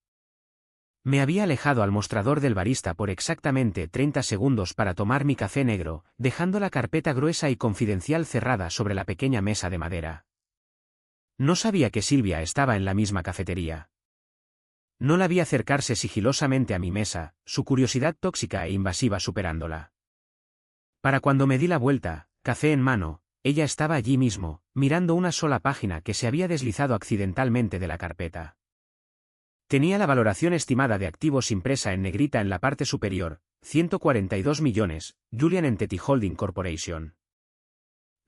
Me había alejado al mostrador del barista por exactamente 30 segundos para tomar mi café negro, dejando la carpeta gruesa y confidencial cerrada sobre la pequeña mesa de madera. No sabía que Sylvia estaba en la misma cafetería. No la vi acercarse sigilosamente a mi mesa, su curiosidad tóxica e invasiva superándola. Para cuando me di la vuelta, café en mano, ella estaba allí mismo, mirando una sola página que se había deslizado accidentalmente de la carpeta. Tenía la valoración estimada de activos impresa en negrita en la parte superior, 142 millones, Julian Entity Holding Corporation.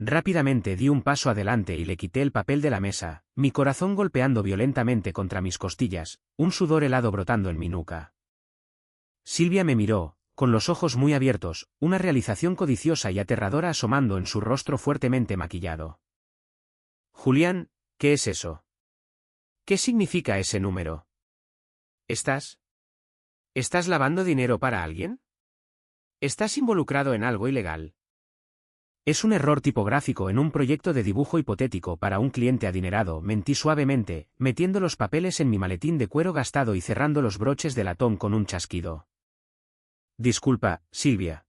Rápidamente di un paso adelante y le quité el papel de la mesa, mi corazón golpeando violentamente contra mis costillas, un sudor helado brotando en mi nuca. Sylvia me miró, con los ojos muy abiertos, una realización codiciosa y aterradora asomando en su rostro fuertemente maquillado. Julián, ¿qué es eso? ¿Qué significa ese número? ¿Estás lavando dinero para alguien? ¿Estás involucrado en algo ilegal? Es un error tipográfico en un proyecto de dibujo hipotético para un cliente adinerado, mentí suavemente, metiendo los papeles en mi maletín de cuero gastado y cerrando los broches de latón con un chasquido. Disculpa, Sylvia.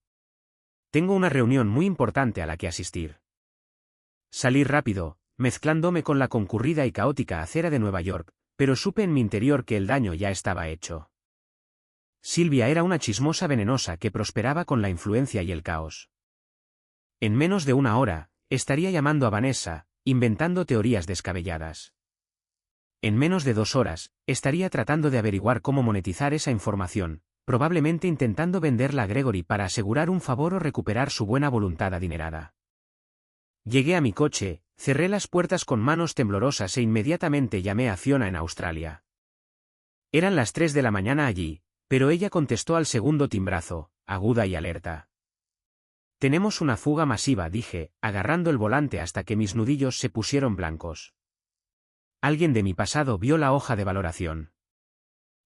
Tengo una reunión muy importante a la que asistir. Salí rápido, mezclándome con la concurrida y caótica acera de Nueva York, pero supe en mi interior que el daño ya estaba hecho. Sylvia era una chismosa venenosa que prosperaba con la influencia y el caos. En menos de una hora, estaría llamando a Vanessa, inventando teorías descabelladas. En menos de 2 horas, estaría tratando de averiguar cómo monetizar esa información, probablemente intentando venderla a Gregory para asegurar un favor o recuperar su buena voluntad adinerada. Llegué a mi coche, cerré las puertas con manos temblorosas e inmediatamente llamé a Fiona en Australia. Eran las 3 de la mañana allí, pero ella contestó al segundo timbrazo, aguda y alerta. Tenemos una fuga masiva, dije, agarrando el volante hasta que mis nudillos se pusieron blancos. Alguien de mi pasado vio la hoja de valoración.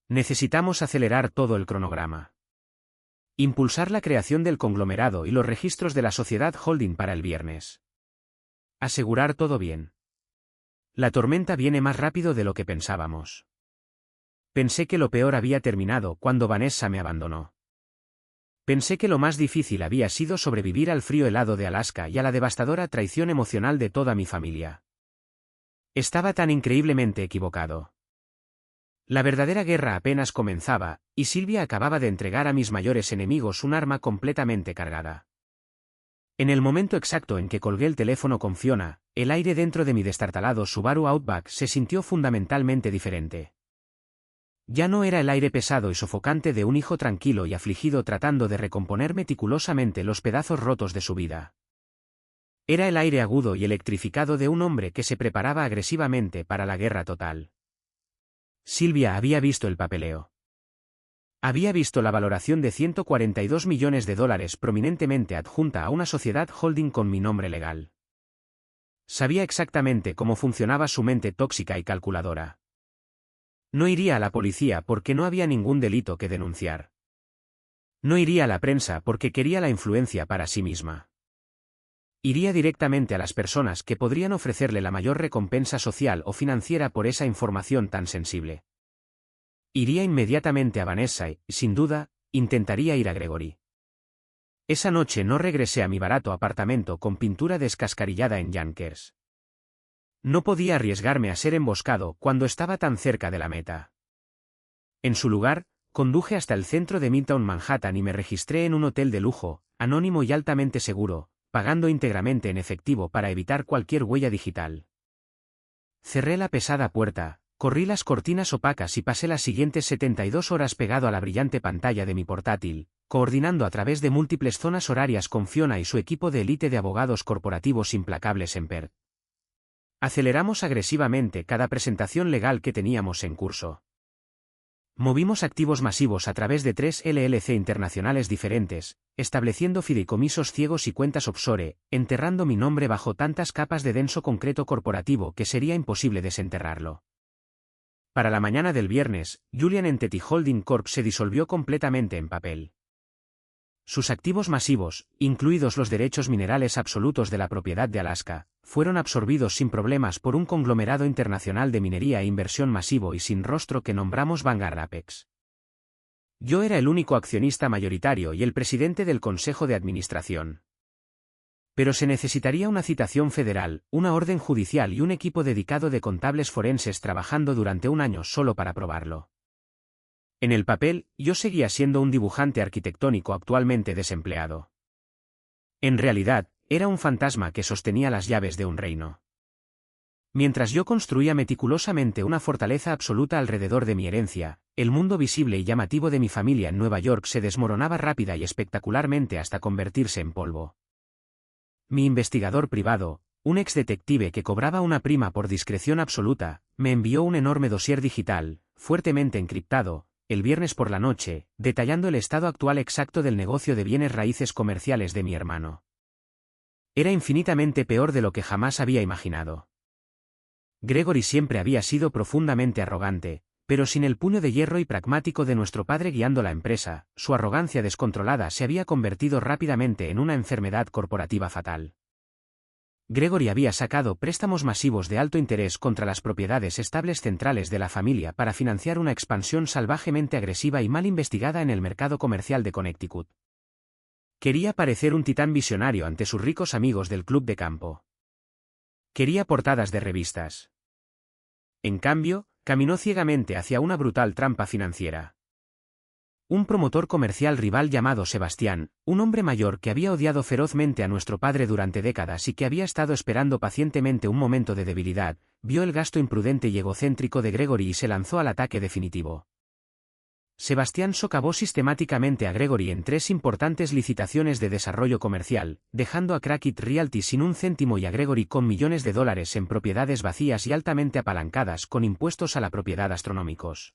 Necesitamos acelerar todo el cronograma. Impulsar la creación del conglomerado y los registros de la sociedad holding para el viernes. Asegurar todo bien. La tormenta viene más rápido de lo que pensábamos. Pensé que lo peor había terminado cuando Vanessa me abandonó. Pensé que lo más difícil había sido sobrevivir al frío helado de Alaska y a la devastadora traición emocional de toda mi familia. Estaba tan increíblemente equivocado. La verdadera guerra apenas comenzaba, y Sylvia acababa de entregar a mis mayores enemigos un arma completamente cargada. En el momento exacto en que colgué el teléfono con Fiona, el aire dentro de mi destartalado Subaru Outback se sintió fundamentalmente diferente. Ya no era el aire pesado y sofocante de un hijo tranquilo y afligido tratando de recomponer meticulosamente los pedazos rotos de su vida. Era el aire agudo y electrificado de un hombre que se preparaba agresivamente para la guerra total. Sylvia había visto el papeleo. Había visto la valoración de 142 millones de dólares prominentemente adjunta a una sociedad holding con mi nombre legal. Sabía exactamente cómo funcionaba su mente tóxica y calculadora. No iría a la policía porque no había ningún delito que denunciar. No iría a la prensa porque quería la influencia para sí misma. Iría directamente a las personas que podrían ofrecerle la mayor recompensa social o financiera por esa información tan sensible. Iría inmediatamente a Vanessa y, sin duda, intentaría ir a Gregory. Esa noche no regresé a mi barato apartamento con pintura descascarillada en Yonkers. No podía arriesgarme a ser emboscado cuando estaba tan cerca de la meta. En su lugar, conduje hasta el centro de Midtown Manhattan y me registré en un hotel de lujo, anónimo y altamente seguro, pagando íntegramente en efectivo para evitar cualquier huella digital. Cerré la pesada puerta, corrí las cortinas opacas y pasé las siguientes 72 horas pegado a la brillante pantalla de mi portátil, coordinando a través de múltiples zonas horarias con Fiona y su equipo de élite de abogados corporativos implacables en Perth. Aceleramos agresivamente cada presentación legal que teníamos en curso. Movimos activos masivos a través de 3 LLC internacionales diferentes, estableciendo fideicomisos ciegos y cuentas offshore, enterrando mi nombre bajo tantas capas de denso concreto corporativo que sería imposible desenterrarlo. Para la mañana del viernes, Julian Entity Holding Corp se disolvió completamente en papel. Sus activos masivos, incluidos los derechos minerales absolutos de la propiedad de Alaska, fueron absorbidos sin problemas por un conglomerado internacional de minería e inversión masivo y sin rostro que nombramos Vanguard Apex. Yo era el único accionista mayoritario y el presidente del consejo de administración. Pero se necesitaría una citación federal, una orden judicial y un equipo dedicado de contables forenses trabajando durante un año solo para probarlo. En el papel, yo seguía siendo un dibujante arquitectónico actualmente desempleado. En realidad, era un fantasma que sostenía las llaves de un reino. Mientras yo construía meticulosamente una fortaleza absoluta alrededor de mi herencia, el mundo visible y llamativo de mi familia en Nueva York se desmoronaba rápida y espectacularmente hasta convertirse en polvo. Mi investigador privado, un exdetective que cobraba una prima por discreción absoluta, me envió un enorme dossier digital, fuertemente encriptado, el viernes por la noche, detallando el estado actual exacto del negocio de bienes raíces comerciales de mi hermano. Era infinitamente peor de lo que jamás había imaginado. Gregory siempre había sido profundamente arrogante, pero sin el puño de hierro y pragmático de nuestro padre guiando la empresa, su arrogancia descontrolada se había convertido rápidamente en una enfermedad corporativa fatal. Gregory había sacado préstamos masivos de alto interés contra las propiedades estables centrales de la familia para financiar una expansión salvajemente agresiva y mal investigada en el mercado comercial de Connecticut. Quería parecer un titán visionario ante sus ricos amigos del club de campo. Quería portadas de revistas. En cambio, caminó ciegamente hacia una brutal trampa financiera. Un promotor comercial rival llamado Sebastián, un hombre mayor que había odiado ferozmente a nuestro padre durante décadas y que había estado esperando pacientemente un momento de debilidad, vio el gasto imprudente y egocéntrico de Gregory y se lanzó al ataque definitivo. Sebastián socavó sistemáticamente a Gregory en 3 importantes licitaciones de desarrollo comercial, dejando a Crackit Realty sin un céntimo y a Gregory con millones de dólares en propiedades vacías y altamente apalancadas con impuestos a la propiedad astronómicos.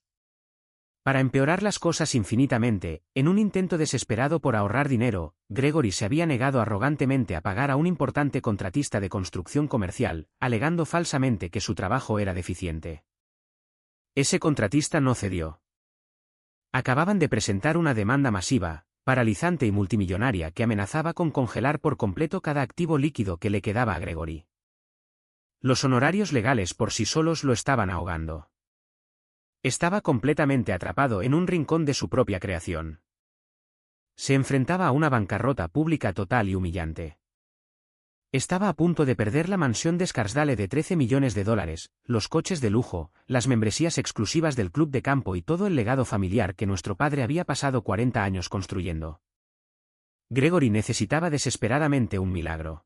Para empeorar las cosas infinitamente, en un intento desesperado por ahorrar dinero, Gregory se había negado arrogantemente a pagar a un importante contratista de construcción comercial, alegando falsamente que su trabajo era deficiente. Ese contratista no cedió. Acababan de presentar una demanda masiva, paralizante y multimillonaria que amenazaba con congelar por completo cada activo líquido que le quedaba a Gregory. Los honorarios legales por sí solos lo estaban ahogando. Estaba completamente atrapado en un rincón de su propia creación. Se enfrentaba a una bancarrota pública total y humillante. Estaba a punto de perder la mansión de Scarsdale de 13 millones de dólares, los coches de lujo, las membresías exclusivas del club de campo y todo el legado familiar que nuestro padre había pasado 40 años construyendo. Gregory necesitaba desesperadamente un milagro.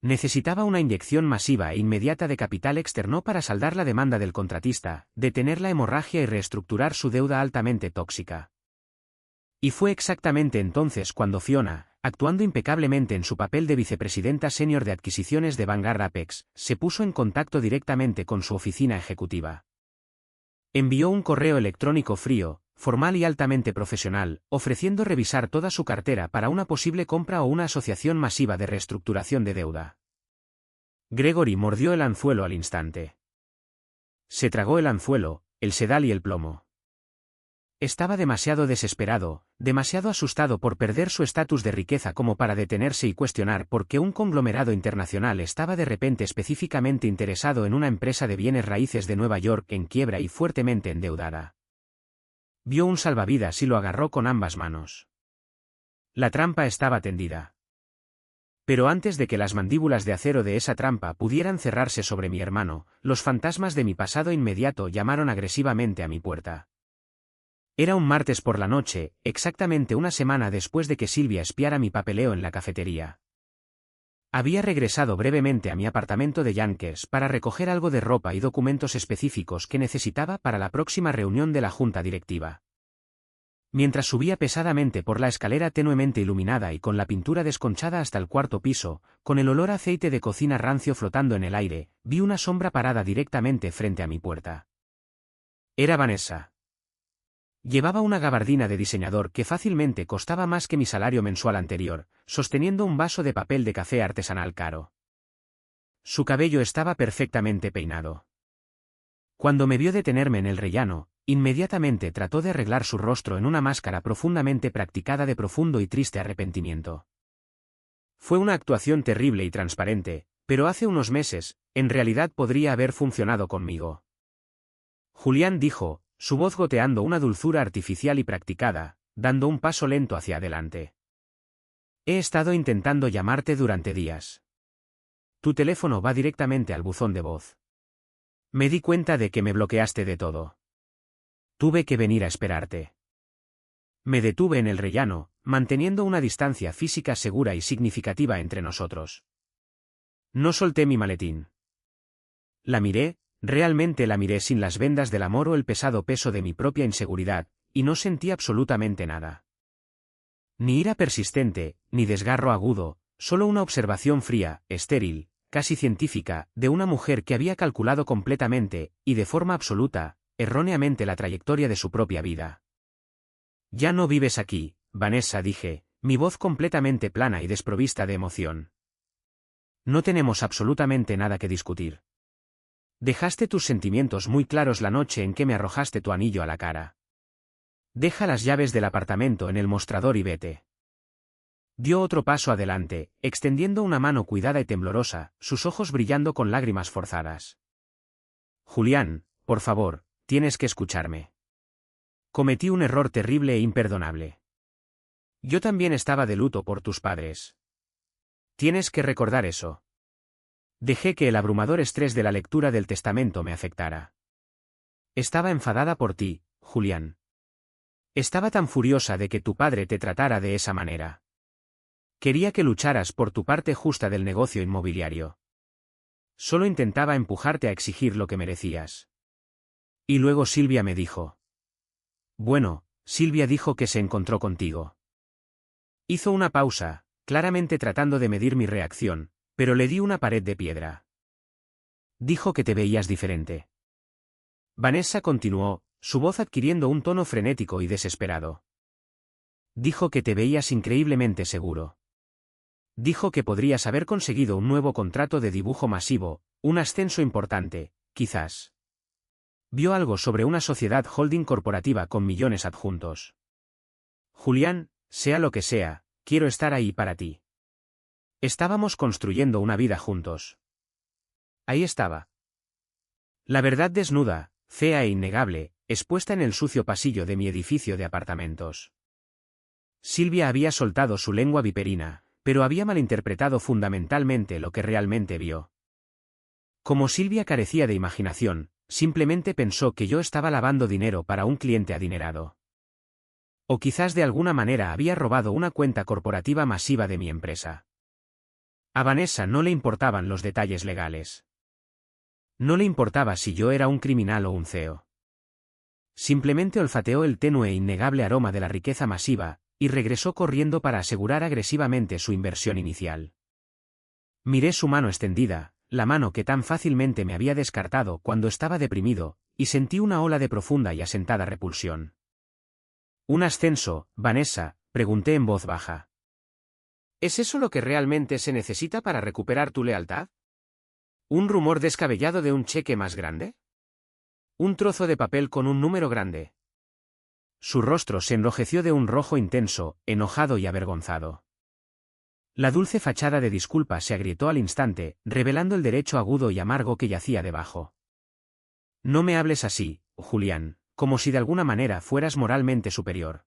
Necesitaba una inyección masiva e inmediata de capital externo para saldar la demanda del contratista, detener la hemorragia y reestructurar su deuda altamente tóxica. Y fue exactamente entonces cuando Fiona, actuando impecablemente en su papel de vicepresidenta senior de adquisiciones de Vanguard Apex, se puso en contacto directamente con su oficina ejecutiva. Envió un correo electrónico frío, formal y altamente profesional, ofreciendo revisar toda su cartera para una posible compra o una asociación masiva de reestructuración de deuda. Gregory mordió el anzuelo al instante. Se tragó el anzuelo, el sedal y el plomo. Estaba demasiado desesperado, demasiado asustado por perder su estatus de riqueza como para detenerse y cuestionar por qué un conglomerado internacional estaba de repente específicamente interesado en una empresa de bienes raíces de Nueva York en quiebra y fuertemente endeudada. Vio un salvavidas y lo agarró con ambas manos. La trampa estaba tendida. Pero antes de que las mandíbulas de acero de esa trampa pudieran cerrarse sobre mi hermano, los fantasmas de mi pasado inmediato llamaron agresivamente a mi puerta. Era un martes por la noche, exactamente una semana después de que Silvia espiara mi papeleo en la cafetería. Había regresado brevemente a mi apartamento de Yonkers para recoger algo de ropa y documentos específicos que necesitaba para la próxima reunión de la junta directiva. Mientras subía pesadamente por la escalera tenuemente iluminada y con la pintura desconchada hasta el cuarto piso, con el olor a aceite de cocina rancio flotando en el aire, vi una sombra parada directamente frente a mi puerta. Era Vanessa. Llevaba una gabardina de diseñador que fácilmente costaba más que mi salario mensual anterior, sosteniendo un vaso de papel de café artesanal caro. Su cabello estaba perfectamente peinado. Cuando me vio detenerme en el rellano, inmediatamente trató de arreglar su rostro en una máscara profundamente practicada de profundo y triste arrepentimiento. Fue una actuación terrible y transparente, pero hace unos meses, en realidad podría haber funcionado conmigo. Julián dijo, su voz goteando una dulzura artificial y practicada, dando un paso lento hacia adelante. He estado intentando llamarte durante días. Tu teléfono va directamente al buzón de voz. Me di cuenta de que me bloqueaste de todo. Tuve que venir a esperarte. Me detuve en el rellano, manteniendo una distancia física segura y significativa entre nosotros. No solté mi maletín. La miré, realmente la miré sin las vendas del amor o el pesado peso de mi propia inseguridad, y no sentí absolutamente nada. Ni ira persistente, ni desgarro agudo, solo una observación fría, estéril, casi científica, de una mujer que había calculado completamente, y de forma absoluta, erróneamente la trayectoria de su propia vida. Ya no vives aquí, Vanessa, dije, mi voz completamente plana y desprovista de emoción. No tenemos absolutamente nada que discutir. Dejaste tus sentimientos muy claros la noche en que me arrojaste tu anillo a la cara. Deja las llaves del apartamento en el mostrador y vete. Dio otro paso adelante, extendiendo una mano cuidada y temblorosa, sus ojos brillando con lágrimas forzadas. Julián, por favor, tienes que escucharme. Cometí un error terrible e imperdonable. Yo también estaba de luto por tus padres. Tienes que recordar eso. Dejé que el abrumador estrés de la lectura del testamento me afectara. Estaba enfadada por ti, Julián. Estaba tan furiosa de que tu padre te tratara de esa manera. Quería que lucharas por tu parte justa del negocio inmobiliario. Solo intentaba empujarte a exigir lo que merecías. Y luego Silvia me dijo. Bueno, Silvia dijo que se encontró contigo. Hizo una pausa, claramente tratando de medir mi reacción, pero le di una pared de piedra. Dijo que te veías diferente. Vanessa continuó, su voz adquiriendo un tono frenético y desesperado. Dijo que te veías increíblemente seguro. Dijo que podrías haber conseguido un nuevo contrato de dibujo masivo, un ascenso importante, quizás. Vio algo sobre una sociedad holding corporativa con millones adjuntos. Julián, sea lo que sea, quiero estar ahí para ti. Estábamos construyendo una vida juntos. Ahí estaba. La verdad desnuda, fea e innegable, expuesta en el sucio pasillo de mi edificio de apartamentos. Silvia había soltado su lengua viperina, pero había malinterpretado fundamentalmente lo que realmente vio. Como Silvia carecía de imaginación, simplemente pensó que yo estaba lavando dinero para un cliente adinerado. O quizás de alguna manera había robado una cuenta corporativa masiva de mi empresa. A Vanessa no le importaban los detalles legales. No le importaba si yo era un criminal o un CEO. Simplemente olfateó el tenue e innegable aroma de la riqueza masiva, y regresó corriendo para asegurar agresivamente su inversión inicial. Miré su mano extendida, la mano que tan fácilmente me había descartado cuando estaba deprimido, y sentí una ola de profunda y asentada repulsión. ¿Un ascenso, Vanessa?, pregunté en voz baja. ¿Es eso lo que realmente se necesita para recuperar tu lealtad? ¿Un rumor descabellado de un cheque más grande? ¿Un trozo de papel con un número grande? Su rostro se enrojeció de un rojo intenso, enojado y avergonzado. La dulce fachada de disculpa se agrietó al instante, revelando el derecho agudo y amargo que yacía debajo. No me hables así, Julián, como si de alguna manera fueras moralmente superior.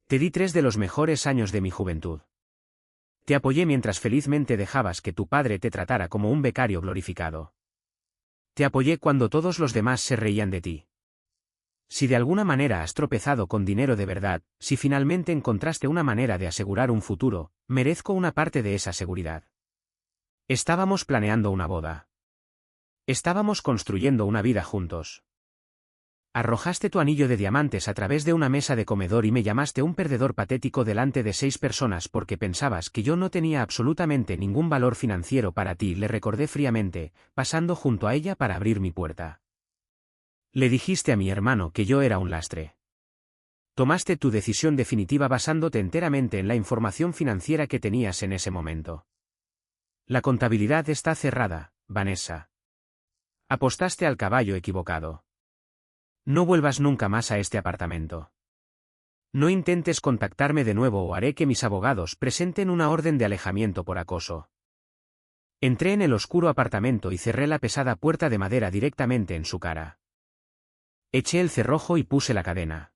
Te di 3 de los mejores años de mi juventud. Te apoyé mientras felizmente dejabas que tu padre te tratara como un becario glorificado. Te apoyé cuando todos los demás se reían de ti. Si de alguna manera has tropezado con dinero de verdad, si finalmente encontraste una manera de asegurar un futuro, merezco una parte de esa seguridad. Estábamos planeando una boda. Estábamos construyendo una vida juntos. Arrojaste tu anillo de diamantes a través de una mesa de comedor y me llamaste un perdedor patético delante de 6 personas porque pensabas que yo no tenía absolutamente ningún valor financiero para ti, le recordé fríamente, pasando junto a ella para abrir mi puerta. Le dijiste a mi hermano que yo era un lastre. Tomaste tu decisión definitiva basándote enteramente en la información financiera que tenías en ese momento. La contabilidad está cerrada, Vanessa. Apostaste al caballo equivocado. No vuelvas nunca más a este apartamento. No intentes contactarme de nuevo o haré que mis abogados presenten una orden de alejamiento por acoso. Entré en el oscuro apartamento y cerré la pesada puerta de madera directamente en su cara. Eché el cerrojo y puse la cadena.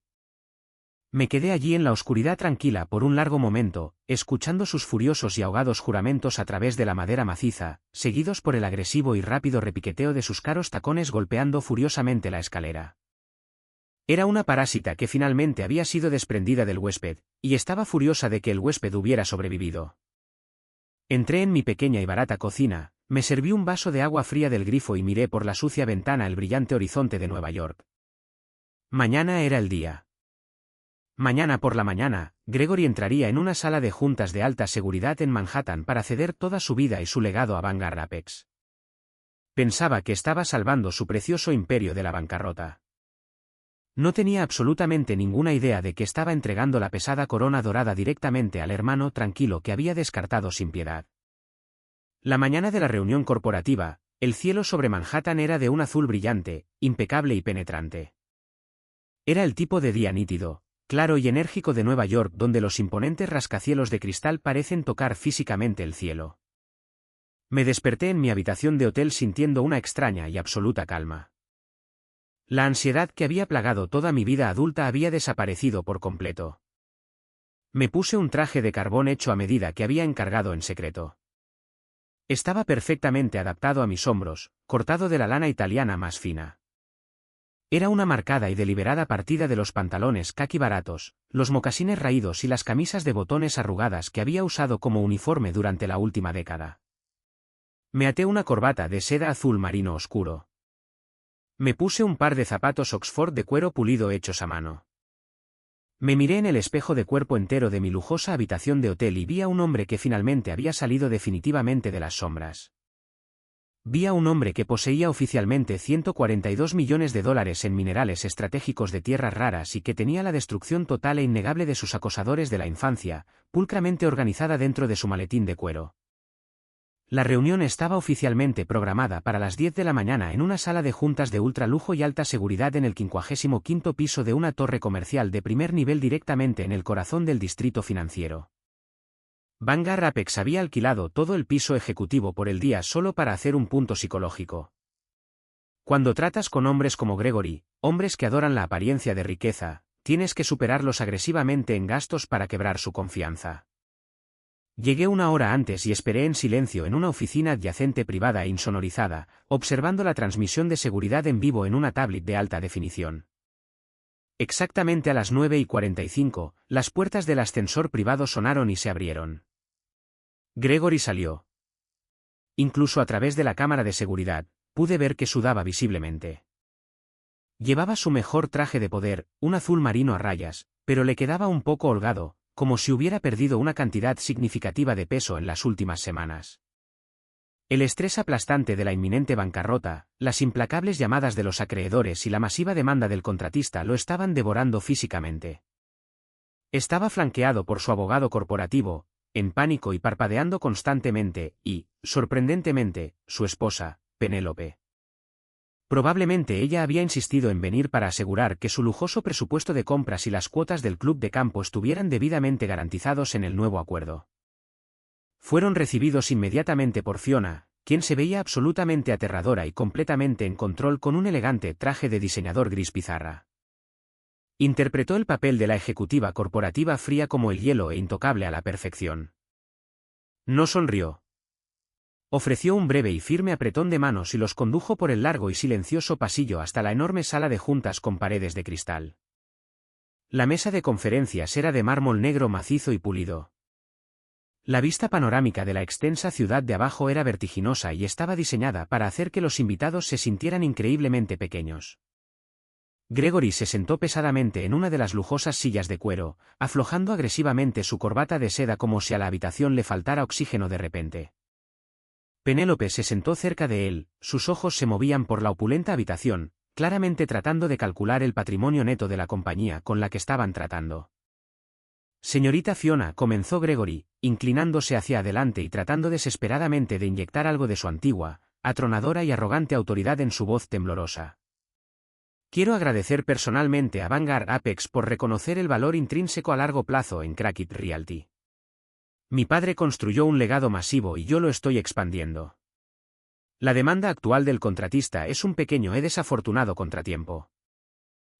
Me quedé allí en la oscuridad tranquila por un largo momento, escuchando sus furiosos y ahogados juramentos a través de la madera maciza, seguidos por el agresivo y rápido repiqueteo de sus caros tacones golpeando furiosamente la escalera. Era una parásita que finalmente había sido desprendida del huésped, y estaba furiosa de que el huésped hubiera sobrevivido. Entré en mi pequeña y barata cocina, me serví un vaso de agua fría del grifo y miré por la sucia ventana el brillante horizonte de Nueva York. Mañana era el día. Mañana por la mañana, Gregory entraría en una sala de juntas de alta seguridad en Manhattan para ceder toda su vida y su legado a Vanguard Apex. Pensaba que estaba salvando su precioso imperio de la bancarrota. No tenía absolutamente ninguna idea de que estaba entregando la pesada corona dorada directamente al hermano tranquilo que había descartado sin piedad. La mañana de la reunión corporativa, el cielo sobre Manhattan era de un azul brillante, impecable y penetrante. Era el tipo de día nítido, claro y enérgico de Nueva York donde los imponentes rascacielos de cristal parecen tocar físicamente el cielo. Me desperté en mi habitación de hotel sintiendo una extraña y absoluta calma. La ansiedad que había plagado toda mi vida adulta había desaparecido por completo. Me puse un traje de carbón hecho a medida que había encargado en secreto. Estaba perfectamente adaptado a mis hombros, cortado de la lana italiana más fina. Era una marcada y deliberada partida de los pantalones caqui baratos, los mocasines raídos y las camisas de botones arrugadas que había usado como uniforme durante la última década. Me até una corbata de seda azul marino oscuro. Me puse un par de zapatos Oxford de cuero pulido hechos a mano. Me miré en el espejo de cuerpo entero de mi lujosa habitación de hotel y vi a un hombre que finalmente había salido definitivamente de las sombras. Vi a un hombre que poseía oficialmente $142 millones en minerales estratégicos de tierras raras y que tenía la destrucción total e innegable de sus acosadores de la infancia, pulcramente organizada dentro de su maletín de cuero. La reunión estaba oficialmente programada para las 10 de la mañana en una sala de juntas de ultralujo y alta seguridad en el 55º piso de una torre comercial de primer nivel directamente en el corazón del distrito financiero. Vanguard Apex había alquilado todo el piso ejecutivo por el día solo para hacer un punto psicológico. Cuando tratas con hombres como Gregory, hombres que adoran la apariencia de riqueza, tienes que superarlos agresivamente en gastos para quebrar su confianza. Llegué una hora antes y esperé en silencio en una oficina adyacente privada e insonorizada, observando la transmisión de seguridad en vivo en una tablet de alta definición. Exactamente a las 9:45, las puertas del ascensor privado sonaron y se abrieron. Gregory salió. Incluso a través de la cámara de seguridad, pude ver que sudaba visiblemente. Llevaba su mejor traje de poder, un azul marino a rayas, pero le quedaba un poco holgado, como si hubiera perdido una cantidad significativa de peso en las últimas semanas. El estrés aplastante de la inminente bancarrota, las implacables llamadas de los acreedores y la masiva demanda del contratista lo estaban devorando físicamente. Estaba flanqueado por su abogado corporativo, en pánico y parpadeando constantemente, y, sorprendentemente, su esposa, Penélope. Probablemente ella había insistido en venir para asegurar que su lujoso presupuesto de compras y las cuotas del club de campo estuvieran debidamente garantizados en el nuevo acuerdo. Fueron recibidos inmediatamente por Fiona, quien se veía absolutamente aterradora y completamente en control con un elegante traje de diseñador gris pizarra. Interpretó el papel de la ejecutiva corporativa fría como el hielo e intocable a la perfección. No sonrió. Ofreció un breve y firme apretón de manos y los condujo por el largo y silencioso pasillo hasta la enorme sala de juntas con paredes de cristal. La mesa de conferencias era de mármol negro macizo y pulido. La vista panorámica de la extensa ciudad de abajo era vertiginosa y estaba diseñada para hacer que los invitados se sintieran increíblemente pequeños. Gregory se sentó pesadamente en una de las lujosas sillas de cuero, aflojando agresivamente su corbata de seda como si a la habitación le faltara oxígeno de repente. Penélope se sentó cerca de él, sus ojos se movían por la opulenta habitación, claramente tratando de calcular el patrimonio neto de la compañía con la que estaban tratando. Señorita Fiona, comenzó Gregory, inclinándose hacia adelante y tratando desesperadamente de inyectar algo de su antigua, atronadora y arrogante autoridad en su voz temblorosa. Quiero agradecer personalmente a Vanguard Apex por reconocer el valor intrínseco a largo plazo en Crackit Realty. Mi padre construyó un legado masivo y yo lo estoy expandiendo. La demanda actual del contratista es un pequeño y desafortunado contratiempo.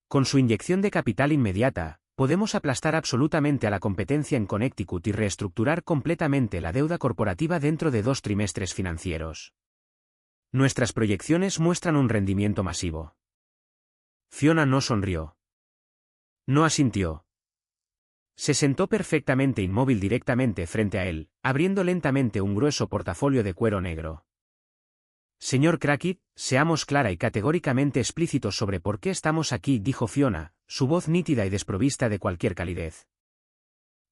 Con su inyección de capital inmediata, podemos aplastar absolutamente a la competencia en Connecticut y reestructurar completamente la deuda corporativa dentro de 2 trimestres financieros. Nuestras proyecciones muestran un rendimiento masivo. Fiona no sonrió. No asintió. Se sentó perfectamente inmóvil directamente frente a él, abriendo lentamente un grueso portafolio de cuero negro. Señor Crackit, seamos clara y categóricamente explícitos sobre por qué estamos aquí, dijo Fiona, su voz nítida y desprovista de cualquier calidez.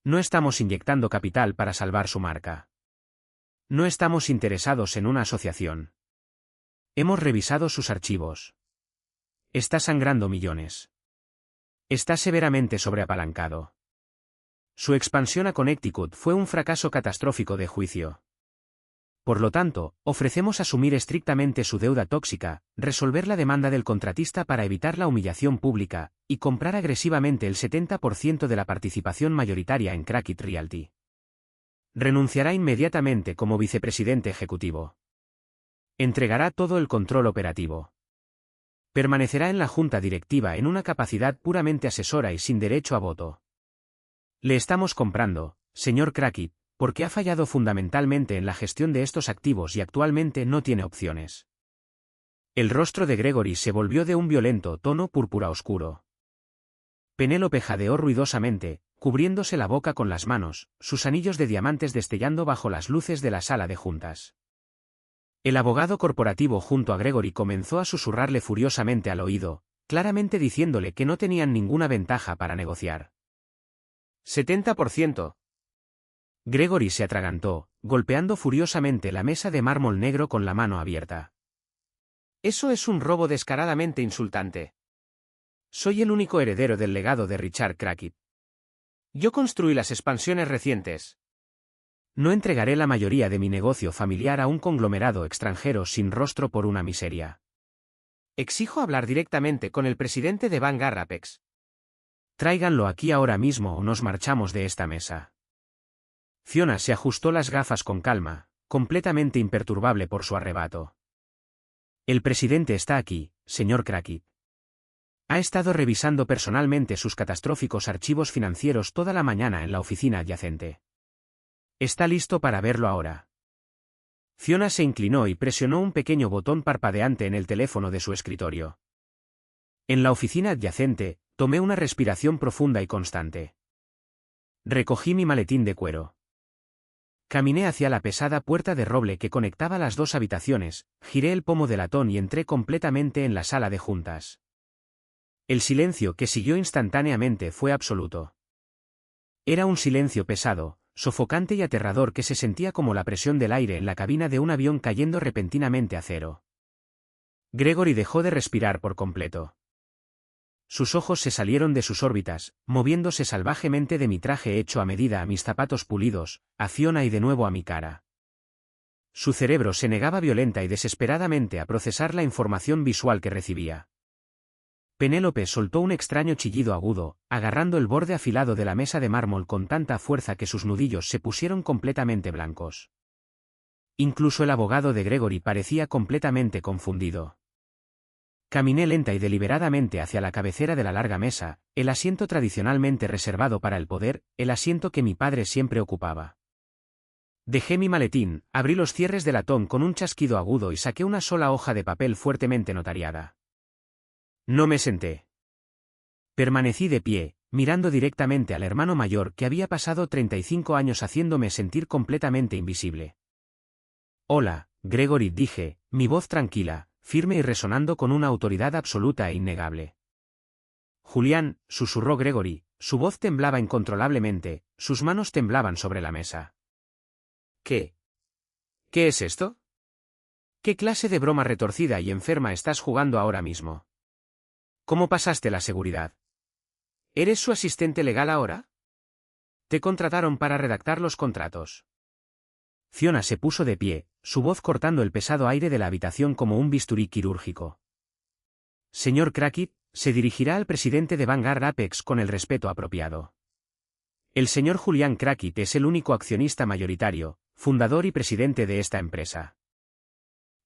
No estamos inyectando capital para salvar su marca. No estamos interesados en una asociación. Hemos revisado sus archivos. Está sangrando millones. Está severamente sobreapalancado. Su expansión a Connecticut fue un fracaso catastrófico de juicio. Por lo tanto, ofrecemos asumir estrictamente su deuda tóxica, resolver la demanda del contratista para evitar la humillación pública, y comprar agresivamente el 70% de la participación mayoritaria en Crackit Realty. Renunciará inmediatamente como vicepresidente ejecutivo. Entregará todo el control operativo. Permanecerá en la junta directiva en una capacidad puramente asesora y sin derecho a voto. Le estamos comprando, señor Crackit, porque ha fallado fundamentalmente en la gestión de estos activos y actualmente no tiene opciones. El rostro de Gregory se volvió de un violento tono púrpura oscuro. Penélope jadeó ruidosamente, cubriéndose la boca con las manos, sus anillos de diamantes destellando bajo las luces de la sala de juntas. El abogado corporativo junto a Gregory comenzó a susurrarle furiosamente al oído, claramente diciéndole que no tenían ninguna ventaja para negociar. 70%. Gregory se atragantó, golpeando furiosamente la mesa de mármol negro con la mano abierta. Eso es un robo descaradamente insultante. Soy el único heredero del legado de Richard Crackit. Yo construí las expansiones recientes. No entregaré la mayoría de mi negocio familiar a un conglomerado extranjero sin rostro por una miseria. Exijo hablar directamente con el presidente de Vanguard Apex. Tráiganlo aquí ahora mismo o nos marchamos de esta mesa. Fiona se ajustó las gafas con calma, completamente imperturbable por su arrebato. El presidente está aquí, señor Crackit. Ha estado revisando personalmente sus catastróficos archivos financieros toda la mañana en la oficina adyacente. Está listo para verlo ahora. Fiona se inclinó y presionó un pequeño botón parpadeante en el teléfono de su escritorio. En la oficina adyacente, tomé una respiración profunda y constante. Recogí mi maletín de cuero. Caminé hacia la pesada puerta de roble que conectaba las 2 habitaciones, giré el pomo de latón y entré completamente en la sala de juntas. El silencio que siguió instantáneamente fue absoluto. Era un silencio pesado, sofocante y aterrador que se sentía como la presión del aire en la cabina de un avión cayendo repentinamente a cero. Gregory dejó de respirar por completo. Sus ojos se salieron de sus órbitas, moviéndose salvajemente de mi traje hecho a medida a mis zapatos pulidos, a Fiona y de nuevo a mi cara. Su cerebro se negaba violenta y desesperadamente a procesar la información visual que recibía. Penélope soltó un extraño chillido agudo, agarrando el borde afilado de la mesa de mármol con tanta fuerza que sus nudillos se pusieron completamente blancos. Incluso el abogado de Gregory parecía completamente confundido. Caminé lenta y deliberadamente hacia la cabecera de la larga mesa, el asiento tradicionalmente reservado para el poder, el asiento que mi padre siempre ocupaba. Dejé mi maletín, abrí los cierres de latón con un chasquido agudo y saqué una sola hoja de papel fuertemente notariada. No me senté. Permanecí de pie, mirando directamente al hermano mayor que había pasado 35 años haciéndome sentir completamente invisible. Hola, Gregory, dije, mi voz tranquila, firme y resonando con una autoridad absoluta e innegable. Julián, susurró Gregory, su voz temblaba incontrolablemente, sus manos temblaban sobre la mesa. ¿Qué? ¿Qué es esto? ¿Qué clase de broma retorcida y enferma estás jugando ahora mismo? ¿Cómo pasaste la seguridad? ¿Eres su asistente legal ahora? Te contrataron para redactar los contratos. Fiona se puso de pie, su voz cortando el pesado aire de la habitación como un bisturí quirúrgico. Señor Crackit, se dirigirá al presidente de Vanguard Apex con el respeto apropiado. El señor Julián Crackit es el único accionista mayoritario, fundador y presidente de esta empresa.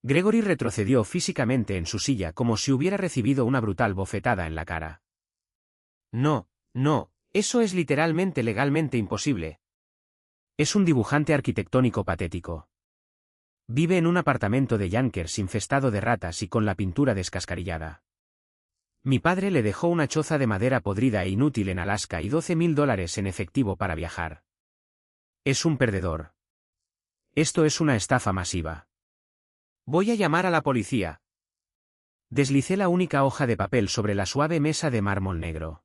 Gregory retrocedió físicamente en su silla como si hubiera recibido una brutal bofetada en la cara. No, eso es literalmente legalmente imposible. Es un dibujante arquitectónico patético. Vive en un apartamento de Yonkers infestado de ratas y con la pintura descascarillada. Mi padre le dejó una choza de madera podrida e inútil en Alaska y $12,000 en efectivo para viajar. Es un perdedor. Esto es una estafa masiva. Voy a llamar a la policía. Deslicé la única hoja de papel sobre la suave mesa de mármol negro.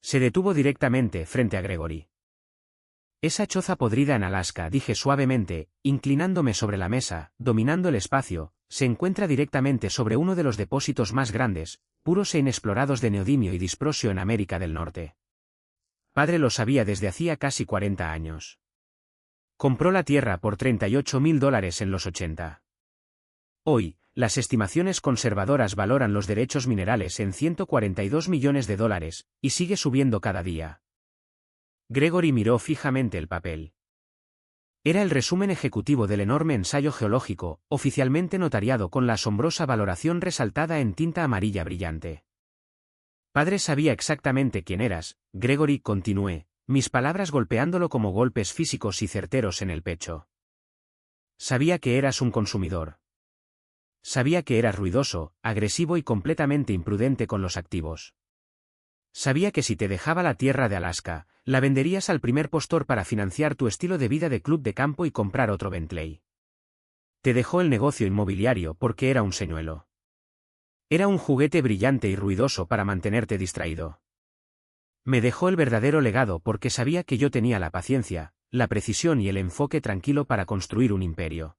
Se detuvo directamente frente a Gregory. Esa choza podrida en Alaska, dije suavemente, inclinándome sobre la mesa, dominando el espacio, se encuentra directamente sobre uno de los depósitos más grandes, puros e inexplorados de neodimio y disprosio en América del Norte. Padre lo sabía desde hacía casi 40 años. Compró la tierra por $38,000 en los 80. Hoy, las estimaciones conservadoras valoran los derechos minerales en $142 millones, y sigue subiendo cada día. Gregory miró fijamente el papel. Era el resumen ejecutivo del enorme ensayo geológico, oficialmente notariado con la asombrosa valoración resaltada en tinta amarilla brillante. Padre sabía exactamente quién eras, Gregory, continué, mis palabras golpeándolo como golpes físicos y certeros en el pecho. Sabía que eras un consumidor. Sabía que eras ruidoso, agresivo y completamente imprudente con los activos. Sabía que si te dejaba la tierra de Alaska, la venderías al primer postor para financiar tu estilo de vida de club de campo y comprar otro Bentley. Te dejó el negocio inmobiliario porque era un señuelo. Era un juguete brillante y ruidoso para mantenerte distraído. Me dejó el verdadero legado porque sabía que yo tenía la paciencia, la precisión y el enfoque tranquilo para construir un imperio.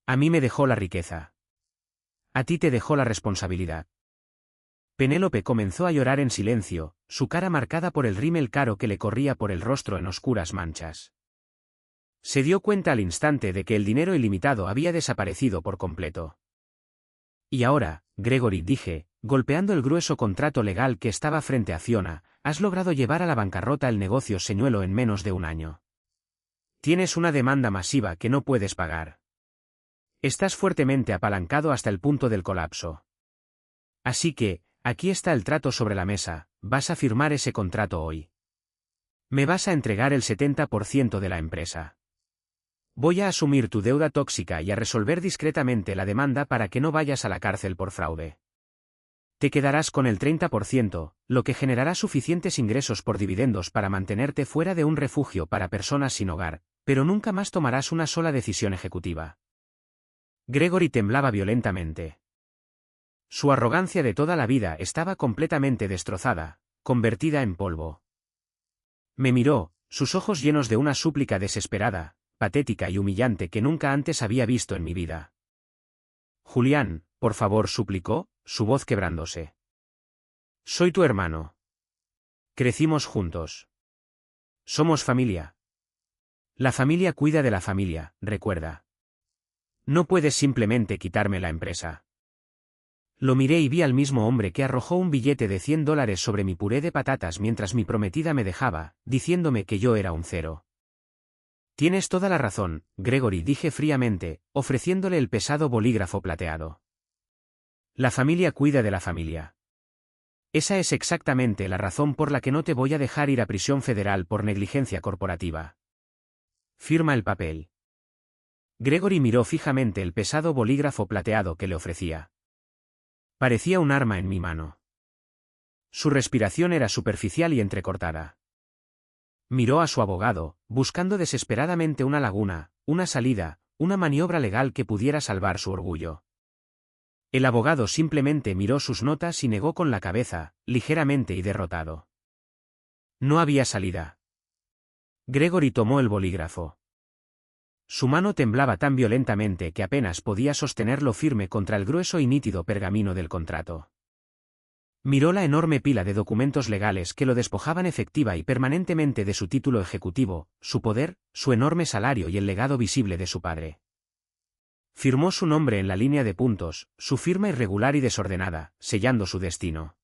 A mí me dejó la riqueza. A ti te dejó la responsabilidad. Penélope comenzó a llorar en silencio, su cara marcada por el rímel caro que le corría por el rostro en oscuras manchas. Se dio cuenta al instante de que el dinero ilimitado había desaparecido por completo. Y ahora, Gregory, dije, golpeando el grueso contrato legal que estaba frente a Fiona, has logrado llevar a la bancarrota el negocio señuelo en menos de un año. Tienes una demanda masiva que no puedes pagar. Estás fuertemente apalancado hasta el punto del colapso. Así que, aquí está el trato sobre la mesa, vas a firmar ese contrato hoy. Me vas a entregar el 70% de la empresa. Voy a asumir tu deuda tóxica y a resolver discretamente la demanda para que no vayas a la cárcel por fraude. Te quedarás con el 30%, lo que generará suficientes ingresos por dividendos para mantenerte fuera de un refugio para personas sin hogar, pero nunca más tomarás una sola decisión ejecutiva. Gregory temblaba violentamente. Su arrogancia de toda la vida estaba completamente destrozada, convertida en polvo. Me miró, sus ojos llenos de una súplica desesperada, patética y humillante que nunca antes había visto en mi vida. Julián, por favor, suplicó, su voz quebrándose. Soy tu hermano. Crecimos juntos. Somos familia. La familia cuida de la familia, recuerda. No puedes simplemente quitarme la empresa. Lo miré y vi al mismo hombre que arrojó un billete de $100 sobre mi puré de patatas mientras mi prometida me dejaba, diciéndome que yo era un cero. Tienes toda la razón, Gregory, dije fríamente, ofreciéndole el pesado bolígrafo plateado. La familia cuida de la familia. Esa es exactamente la razón por la que no te voy a dejar ir a prisión federal por negligencia corporativa. Firma el papel. Gregory miró fijamente el pesado bolígrafo plateado que le ofrecía. Parecía un arma en mi mano. Su respiración era superficial y entrecortada. Miró a su abogado, buscando desesperadamente una laguna, una salida, una maniobra legal que pudiera salvar su orgullo. El abogado simplemente miró sus notas y negó con la cabeza, ligeramente y derrotado. No había salida. Gregory tomó el bolígrafo. Su mano temblaba tan violentamente que apenas podía sostenerlo firme contra el grueso y nítido pergamino del contrato. Miró la enorme pila de documentos legales que lo despojaban efectiva y permanentemente de su título ejecutivo, su poder, su enorme salario y el legado visible de su padre. Firmó su nombre en la línea de puntos, su firma irregular y desordenada, sellando su destino.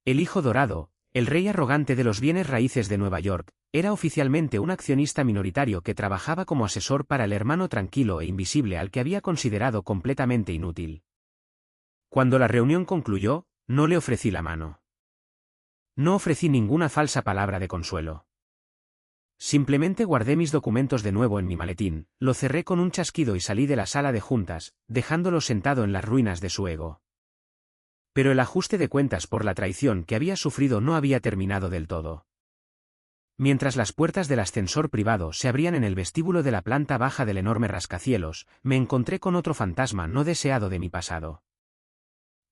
El hijo dorado, el rey arrogante de los bienes raíces de Nueva York, era oficialmente un accionista minoritario que trabajaba como asesor para el hermano tranquilo e invisible al que había considerado completamente inútil. Cuando la reunión concluyó, no le ofrecí la mano. No ofrecí ninguna falsa palabra de consuelo. Simplemente guardé mis documentos de nuevo en mi maletín, lo cerré con un chasquido y salí de la sala de juntas, dejándolo sentado en las ruinas de su ego. Pero el ajuste de cuentas por la traición que había sufrido no había terminado del todo. Mientras las puertas del ascensor privado se abrían en el vestíbulo de la planta baja del enorme rascacielos, me encontré con otro fantasma no deseado de mi pasado.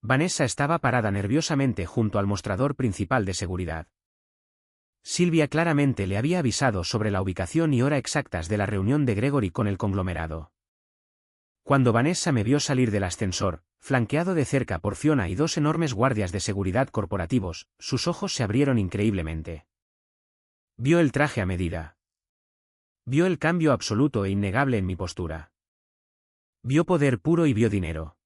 Vanessa estaba parada nerviosamente junto al mostrador principal de seguridad. Silvia claramente le había avisado sobre la ubicación y hora exactas de la reunión de Gregory con el conglomerado. Cuando Vanessa me vio salir del ascensor, flanqueado de cerca por Fiona y dos enormes guardias de seguridad corporativos, sus ojos se abrieron increíblemente. Vio el traje a medida. Vio el cambio absoluto e innegable en mi postura. Vio poder puro y vio dinero.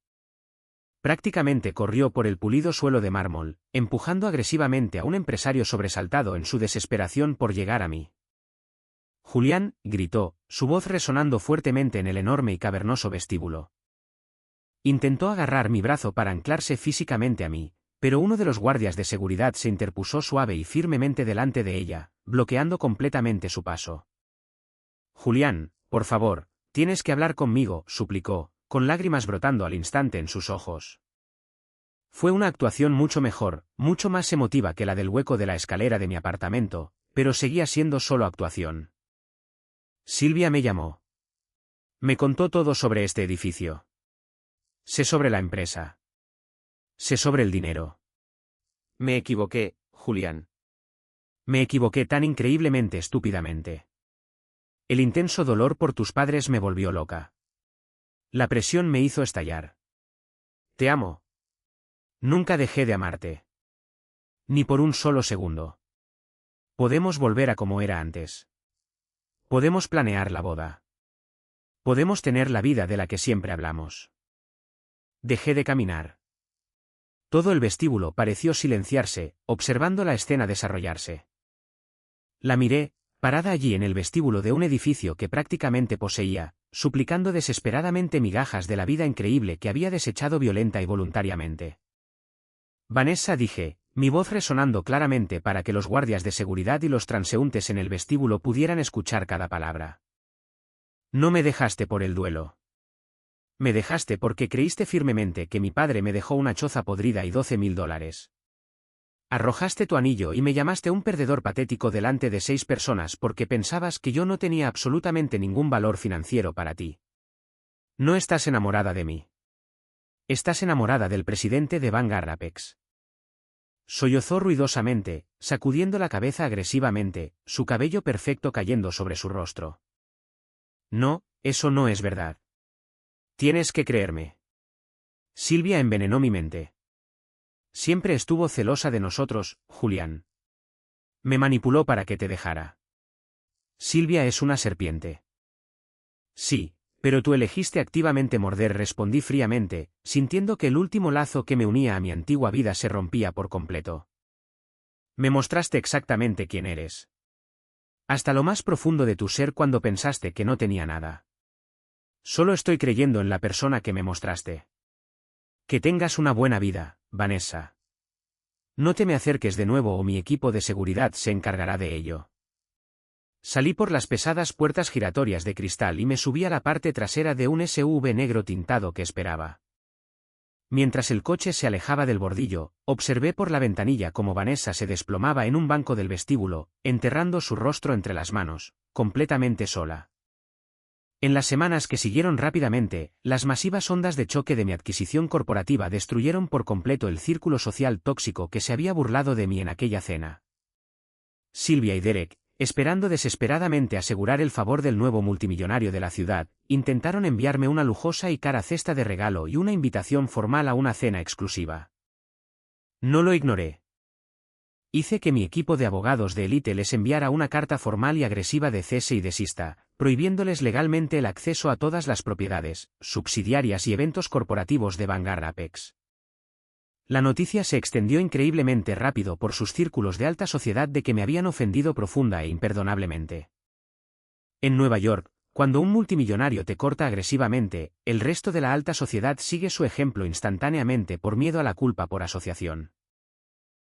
Prácticamente corrió por el pulido suelo de mármol, empujando agresivamente a un empresario sobresaltado en su desesperación por llegar a mí. «Julián», gritó, su voz resonando fuertemente en el enorme y cavernoso vestíbulo. Intentó agarrar mi brazo para anclarse físicamente a mí, pero uno de los guardias de seguridad se interpuso suave y firmemente delante de ella, bloqueando completamente su paso. «Julián, por favor, tienes que hablar conmigo», suplicó, con lágrimas brotando al instante en sus ojos. Fue una actuación mucho mejor, mucho más emotiva que la del hueco de la escalera de mi apartamento, pero seguía siendo solo actuación. Silvia me llamó. Me contó todo sobre este edificio. Sé sobre la empresa. Sé sobre el dinero. Me equivoqué, Julián. Me equivoqué tan increíblemente estúpidamente. El intenso dolor por tus padres me volvió loca. La presión me hizo estallar. Te amo. Nunca dejé de amarte. Ni por un solo segundo. Podemos volver a como era antes. Podemos planear la boda. Podemos tener la vida de la que siempre hablamos. Dejé de caminar. Todo el vestíbulo pareció silenciarse, observando la escena desarrollarse. La miré, parada allí en el vestíbulo de un edificio que prácticamente poseía, suplicando desesperadamente migajas de la vida increíble que había desechado violenta y voluntariamente. Vanessa, dije, mi voz resonando claramente para que los guardias de seguridad y los transeúntes en el vestíbulo pudieran escuchar cada palabra. No me dejaste por el duelo. Me dejaste porque creíste firmemente que mi padre me dejó una choza podrida y $12.000. Arrojaste tu anillo y me llamaste un perdedor patético delante de 6 personas porque pensabas que yo no tenía absolutamente ningún valor financiero para ti. No estás enamorada de mí. Estás enamorada del presidente de Vanguard Apex. Sollozó ruidosamente, sacudiendo la cabeza agresivamente, su cabello perfecto cayendo sobre su rostro. No, eso no es verdad. Tienes que creerme. Silvia envenenó mi mente. Siempre estuvo celosa de nosotros, Julián. Me manipuló para que te dejara. Silvia es una serpiente. Sí, pero tú elegiste activamente morder, respondí fríamente, sintiendo que el último lazo que me unía a mi antigua vida se rompía por completo. Me mostraste exactamente quién eres. Hasta lo más profundo de tu ser cuando pensaste que no tenía nada. Solo estoy creyendo en la persona que me mostraste. Que tengas una buena vida, Vanessa. No te me acerques de nuevo o mi equipo de seguridad se encargará de ello. Salí por las pesadas puertas giratorias de cristal y me subí a la parte trasera de un SUV negro tintado que esperaba. Mientras el coche se alejaba del bordillo, observé por la ventanilla cómo Vanessa se desplomaba en un banco del vestíbulo, enterrando su rostro entre las manos, completamente sola. En las semanas que siguieron rápidamente, las masivas ondas de choque de mi adquisición corporativa destruyeron por completo el círculo social tóxico que se había burlado de mí en aquella cena. Silvia y Derek, esperando desesperadamente asegurar el favor del nuevo multimillonario de la ciudad, intentaron enviarme una lujosa y cara cesta de regalo y una invitación formal a una cena exclusiva. No lo ignoré. Hice que mi equipo de abogados de élite les enviara una carta formal y agresiva de cese y desista, prohibiéndoles legalmente el acceso a todas las propiedades, subsidiarias y eventos corporativos de Vanguard Apex. La noticia se extendió increíblemente rápido por sus círculos de alta sociedad de que me habían ofendido profunda e imperdonablemente. En Nueva York, cuando un multimillonario te corta agresivamente, el resto de la alta sociedad sigue su ejemplo instantáneamente por miedo a la culpa por asociación.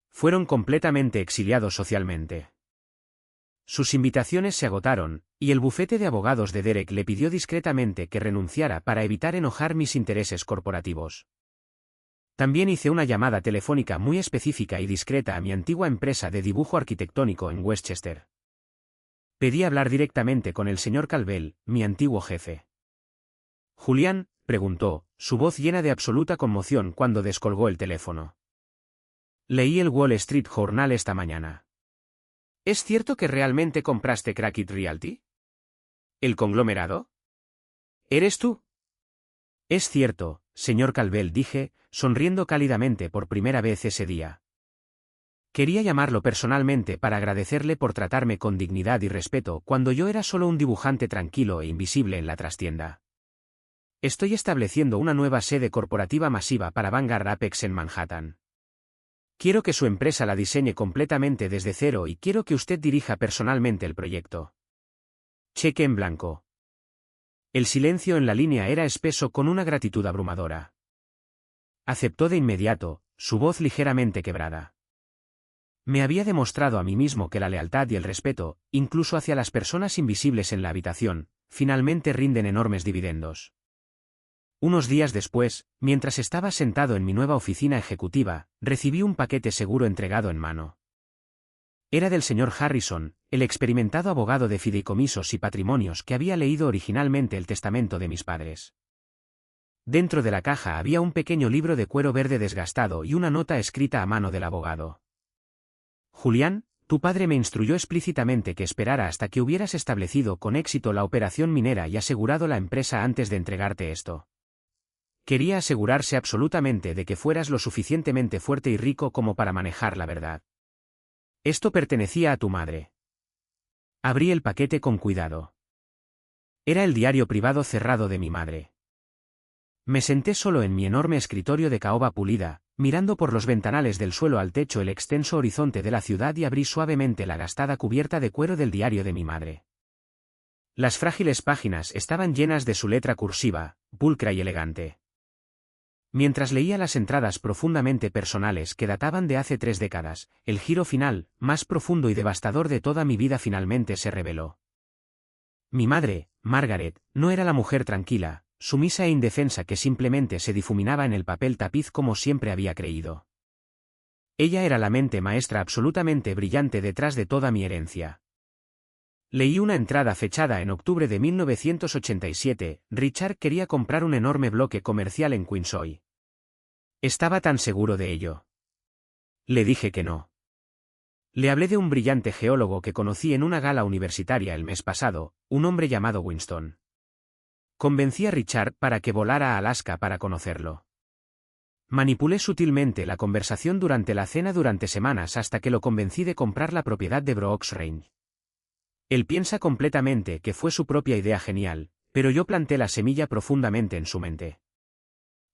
Fueron completamente exiliados socialmente. Sus invitaciones se agotaron, y el bufete de abogados de Derek le pidió discretamente que renunciara para evitar enojar mis intereses corporativos. También hice una llamada telefónica muy específica y discreta a mi antigua empresa de dibujo arquitectónico en Westchester. Pedí hablar directamente con el señor Calvel, mi antiguo jefe. «Julián», preguntó, su voz llena de absoluta conmoción cuando descolgó el teléfono. «Leí el Wall Street Journal esta mañana. ¿Es cierto que realmente compraste Crackit Realty? ¿El conglomerado? ¿Eres tú?» «Es cierto, señor Calvel», dije, sonriendo cálidamente por primera vez ese día. Quería llamarlo personalmente para agradecerle por tratarme con dignidad y respeto cuando yo era solo un dibujante tranquilo e invisible en la trastienda. Estoy estableciendo una nueva sede corporativa masiva para Vanguard Apex en Manhattan. Quiero que su empresa la diseñe completamente desde cero y quiero que usted dirija personalmente el proyecto. Cheque en blanco. El silencio en la línea era espeso con una gratitud abrumadora. Aceptó de inmediato, su voz ligeramente quebrada. Me había demostrado a mí mismo que la lealtad y el respeto, incluso hacia las personas invisibles en la habitación, finalmente rinden enormes dividendos. Unos días después, mientras estaba sentado en mi nueva oficina ejecutiva, recibí un paquete seguro entregado en mano. Era del señor Harrison, el experimentado abogado de fideicomisos y patrimonios que había leído originalmente el testamento de mis padres. Dentro de la caja había un pequeño libro de cuero verde desgastado y una nota escrita a mano del abogado. «Julián, tu padre me instruyó explícitamente que esperara hasta que hubieras establecido con éxito la operación minera y asegurado la empresa antes de entregarte esto. Quería asegurarse absolutamente de que fueras lo suficientemente fuerte y rico como para manejar la verdad. Esto pertenecía a tu madre». Abrí el paquete con cuidado. Era el diario privado cerrado de mi madre. Me senté solo en mi enorme escritorio de caoba pulida, mirando por los ventanales del suelo al techo el extenso horizonte de la ciudad y abrí suavemente la gastada cubierta de cuero del diario de mi madre. Las frágiles páginas estaban llenas de su letra cursiva, pulcra y elegante. Mientras leía las entradas profundamente personales que databan de hace 3 décadas, el giro final, más profundo y devastador de toda mi vida finalmente se reveló. Mi madre, Margaret, no era la mujer tranquila, sumisa e indefensa que simplemente se difuminaba en el papel tapiz como siempre había creído. Ella era la mente maestra absolutamente brillante detrás de toda mi herencia. Leí una entrada fechada en octubre de 1987, Richard quería comprar un enorme bloque comercial en Quincy. Estaba tan seguro de ello. Le dije que no. Le hablé de un brillante geólogo que conocí en una gala universitaria el mes pasado, un hombre llamado Winston. Convencí a Richard para que volara a Alaska para conocerlo. Manipulé sutilmente la conversación durante la cena durante semanas hasta que lo convencí de comprar la propiedad de Brooks Range. Él piensa completamente que fue su propia idea genial, pero yo planté la semilla profundamente en su mente.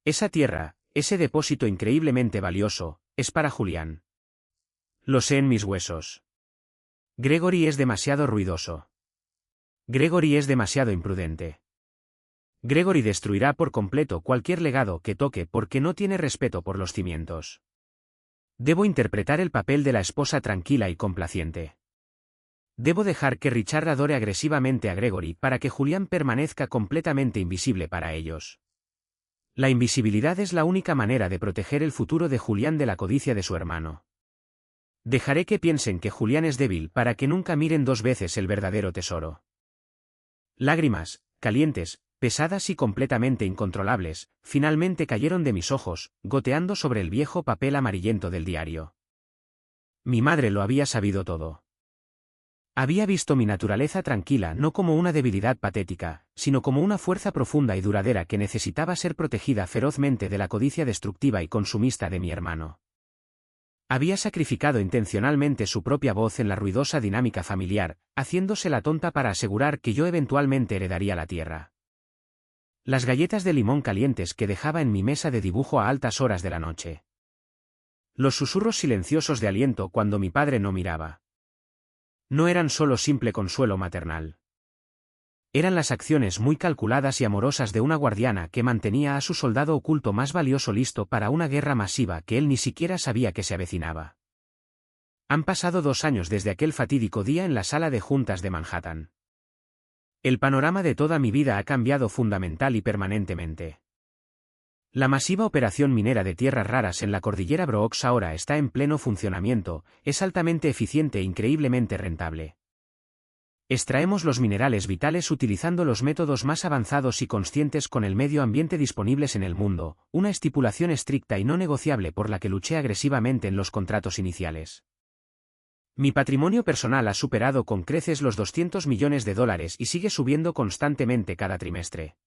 Esa tierra, ese depósito increíblemente valioso, es para Julián. Lo sé en mis huesos. Gregory es demasiado ruidoso. Gregory es demasiado imprudente. Gregory destruirá por completo cualquier legado que toque porque no tiene respeto por los cimientos. Debo interpretar el papel de la esposa tranquila y complaciente. Debo dejar que Richard adore agresivamente a Gregory para que Julián permanezca completamente invisible para ellos. La invisibilidad es la única manera de proteger el futuro de Julián de la codicia de su hermano. Dejaré que piensen que Julián es débil para que nunca miren dos veces el verdadero tesoro. Lágrimas, calientes, pesadas y completamente incontrolables, finalmente cayeron de mis ojos, goteando sobre el viejo papel amarillento del diario. Mi madre lo había sabido todo. Había visto mi naturaleza tranquila no como una debilidad patética, sino como una fuerza profunda y duradera que necesitaba ser protegida ferozmente de la codicia destructiva y consumista de mi hermano. Había sacrificado intencionalmente su propia voz en la ruidosa dinámica familiar, haciéndose la tonta para asegurar que yo eventualmente heredaría la tierra. Las galletas de limón calientes que dejaba en mi mesa de dibujo a altas horas de la noche. Los susurros silenciosos de aliento cuando mi padre no miraba. No eran solo simple consuelo maternal. Eran las acciones muy calculadas y amorosas de una guardiana que mantenía a su soldado oculto más valioso listo para una guerra masiva que él ni siquiera sabía que se avecinaba. Han pasado 2 años desde aquel fatídico día en la sala de juntas de Manhattan. El panorama de toda mi vida ha cambiado fundamental y permanentemente. La masiva operación minera de tierras raras en la cordillera Brooks ahora está en pleno funcionamiento, es altamente eficiente e increíblemente rentable. Extraemos los minerales vitales utilizando los métodos más avanzados y conscientes con el medio ambiente disponibles en el mundo, una estipulación estricta y no negociable por la que luché agresivamente en los contratos iniciales. Mi patrimonio personal ha superado con creces los $200 millones y sigue subiendo constantemente cada trimestre.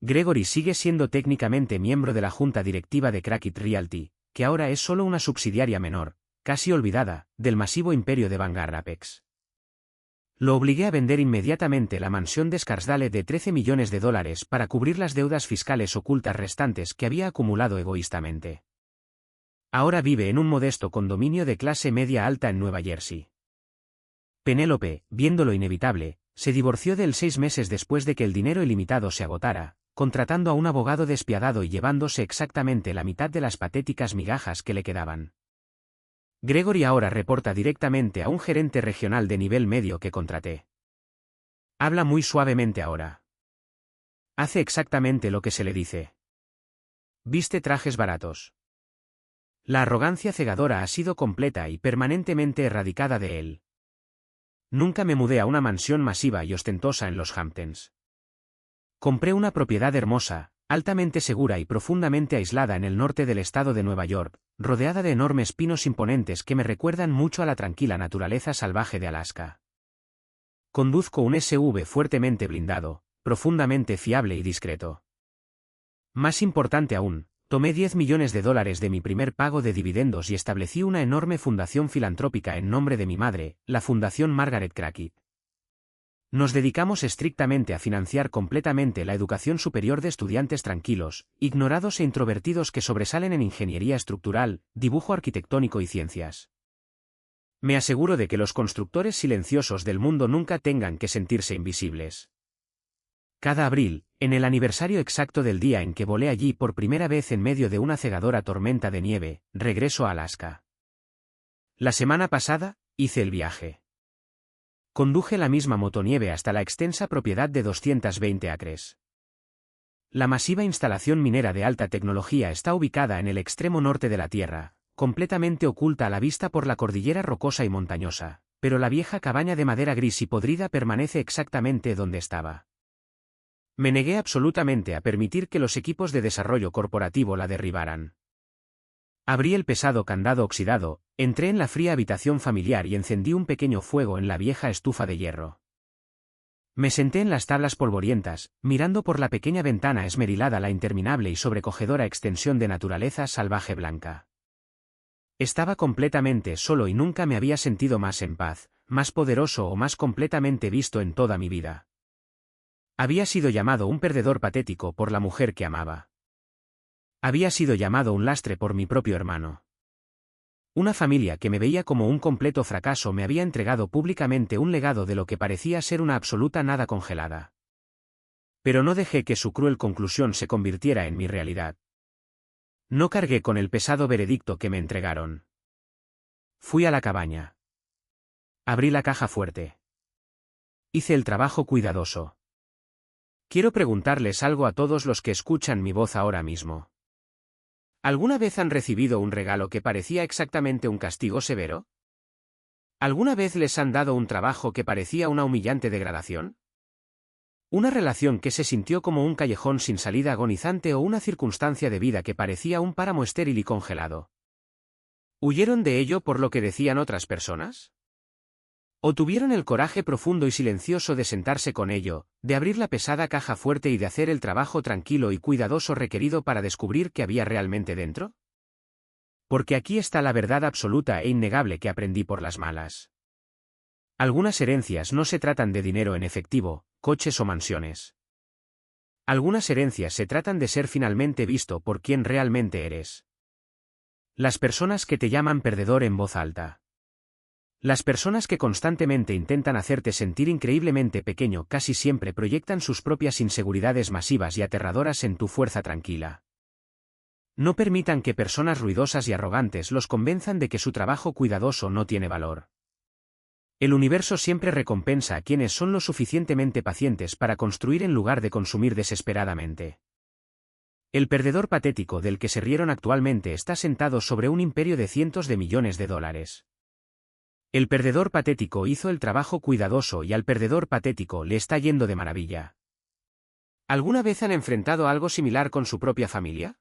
Gregory sigue siendo técnicamente miembro de la junta directiva de Crackit Realty, que ahora es solo una subsidiaria menor, casi olvidada, del masivo imperio de Vanguard Apex. Lo obligué a vender inmediatamente la mansión de Scarsdale de $13 millones para cubrir las deudas fiscales ocultas restantes que había acumulado egoístamente. Ahora vive en un modesto condominio de clase media alta en Nueva Jersey. Penélope, viendo lo inevitable, se divorció de él 6 meses después de que el dinero ilimitado se agotara, contratando a un abogado despiadado y llevándose exactamente la mitad de las patéticas migajas que le quedaban. Gregory ahora reporta directamente a un gerente regional de nivel medio que contraté. Habla muy suavemente ahora. Hace exactamente lo que se le dice. Viste trajes baratos. La arrogancia cegadora ha sido completa y permanentemente erradicada de él. Nunca me mudé a una mansión masiva y ostentosa en los Hamptons. Compré una propiedad hermosa, altamente segura y profundamente aislada en el norte del estado de Nueva York, rodeada de enormes pinos imponentes que me recuerdan mucho a la tranquila naturaleza salvaje de Alaska. Conduzco un SUV fuertemente blindado, profundamente fiable y discreto. Más importante aún, tomé $10 millones de mi primer pago de dividendos y establecí una enorme fundación filantrópica en nombre de mi madre, la Fundación Margaret Crackit. Nos dedicamos estrictamente a financiar completamente la educación superior de estudiantes tranquilos, ignorados e introvertidos que sobresalen en ingeniería estructural, dibujo arquitectónico y ciencias. Me aseguro de que los constructores silenciosos del mundo nunca tengan que sentirse invisibles. Cada abril, en el aniversario exacto del día en que volé allí por primera vez en medio de una cegadora tormenta de nieve, regreso a Alaska. La semana pasada, hice el viaje. Conduje la misma motonieve hasta la extensa propiedad de 220 acres. La masiva instalación minera de alta tecnología está ubicada en el extremo norte de la Tierra, completamente oculta a la vista por la cordillera rocosa y montañosa, pero la vieja cabaña de madera gris y podrida permanece exactamente donde estaba. Me negué absolutamente a permitir que los equipos de desarrollo corporativo la derribaran. Abrí el pesado candado oxidado, entré en la fría habitación familiar y encendí un pequeño fuego en la vieja estufa de hierro. Me senté en las tablas polvorientas, mirando por la pequeña ventana esmerilada la interminable y sobrecogedora extensión de naturaleza salvaje blanca. Estaba completamente solo y nunca me había sentido más en paz, más poderoso o más completamente visto en toda mi vida. Había sido llamado un perdedor patético por la mujer que amaba. Había sido llamado un lastre por mi propio hermano. Una familia que me veía como un completo fracaso me había entregado públicamente un legado de lo que parecía ser una absoluta nada congelada. Pero no dejé que su cruel conclusión se convirtiera en mi realidad. No cargué con el pesado veredicto que me entregaron. Fui a la cabaña. Abrí la caja fuerte. Hice el trabajo cuidadoso. Quiero preguntarles algo a todos los que escuchan mi voz ahora mismo. ¿Alguna vez han recibido un regalo que parecía exactamente un castigo severo? ¿Alguna vez les han dado un trabajo que parecía una humillante degradación? ¿Una relación que se sintió como un callejón sin salida agonizante o una circunstancia de vida que parecía un páramo estéril y congelado? ¿Huyeron de ello por lo que decían otras personas? ¿O tuvieron el coraje profundo y silencioso de sentarse con ello, de abrir la pesada caja fuerte y de hacer el trabajo tranquilo y cuidadoso requerido para descubrir qué había realmente dentro? Porque aquí está la verdad absoluta e innegable que aprendí por las malas. Algunas herencias no se tratan de dinero en efectivo, coches o mansiones. Algunas herencias se tratan de ser finalmente visto por quien realmente eres. Las personas que te llaman perdedor en voz alta. Las personas que constantemente intentan hacerte sentir increíblemente pequeño casi siempre proyectan sus propias inseguridades masivas y aterradoras en tu fuerza tranquila. No permitan que personas ruidosas y arrogantes los convenzan de que su trabajo cuidadoso no tiene valor. El universo siempre recompensa a quienes son lo suficientemente pacientes para construir en lugar de consumir desesperadamente. El perdedor patético del que se rieron actualmente está sentado sobre un imperio de cientos de millones de dólares. El perdedor patético hizo el trabajo cuidadoso y al perdedor patético le está yendo de maravilla. ¿Alguna vez han enfrentado algo similar con su propia familia?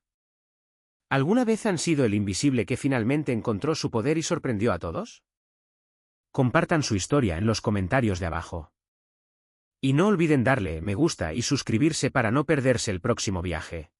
¿Alguna vez han sido el invisible que finalmente encontró su poder y sorprendió a todos? Compartan su historia en los comentarios de abajo. Y no olviden darle me gusta y suscribirse para no perderse el próximo viaje.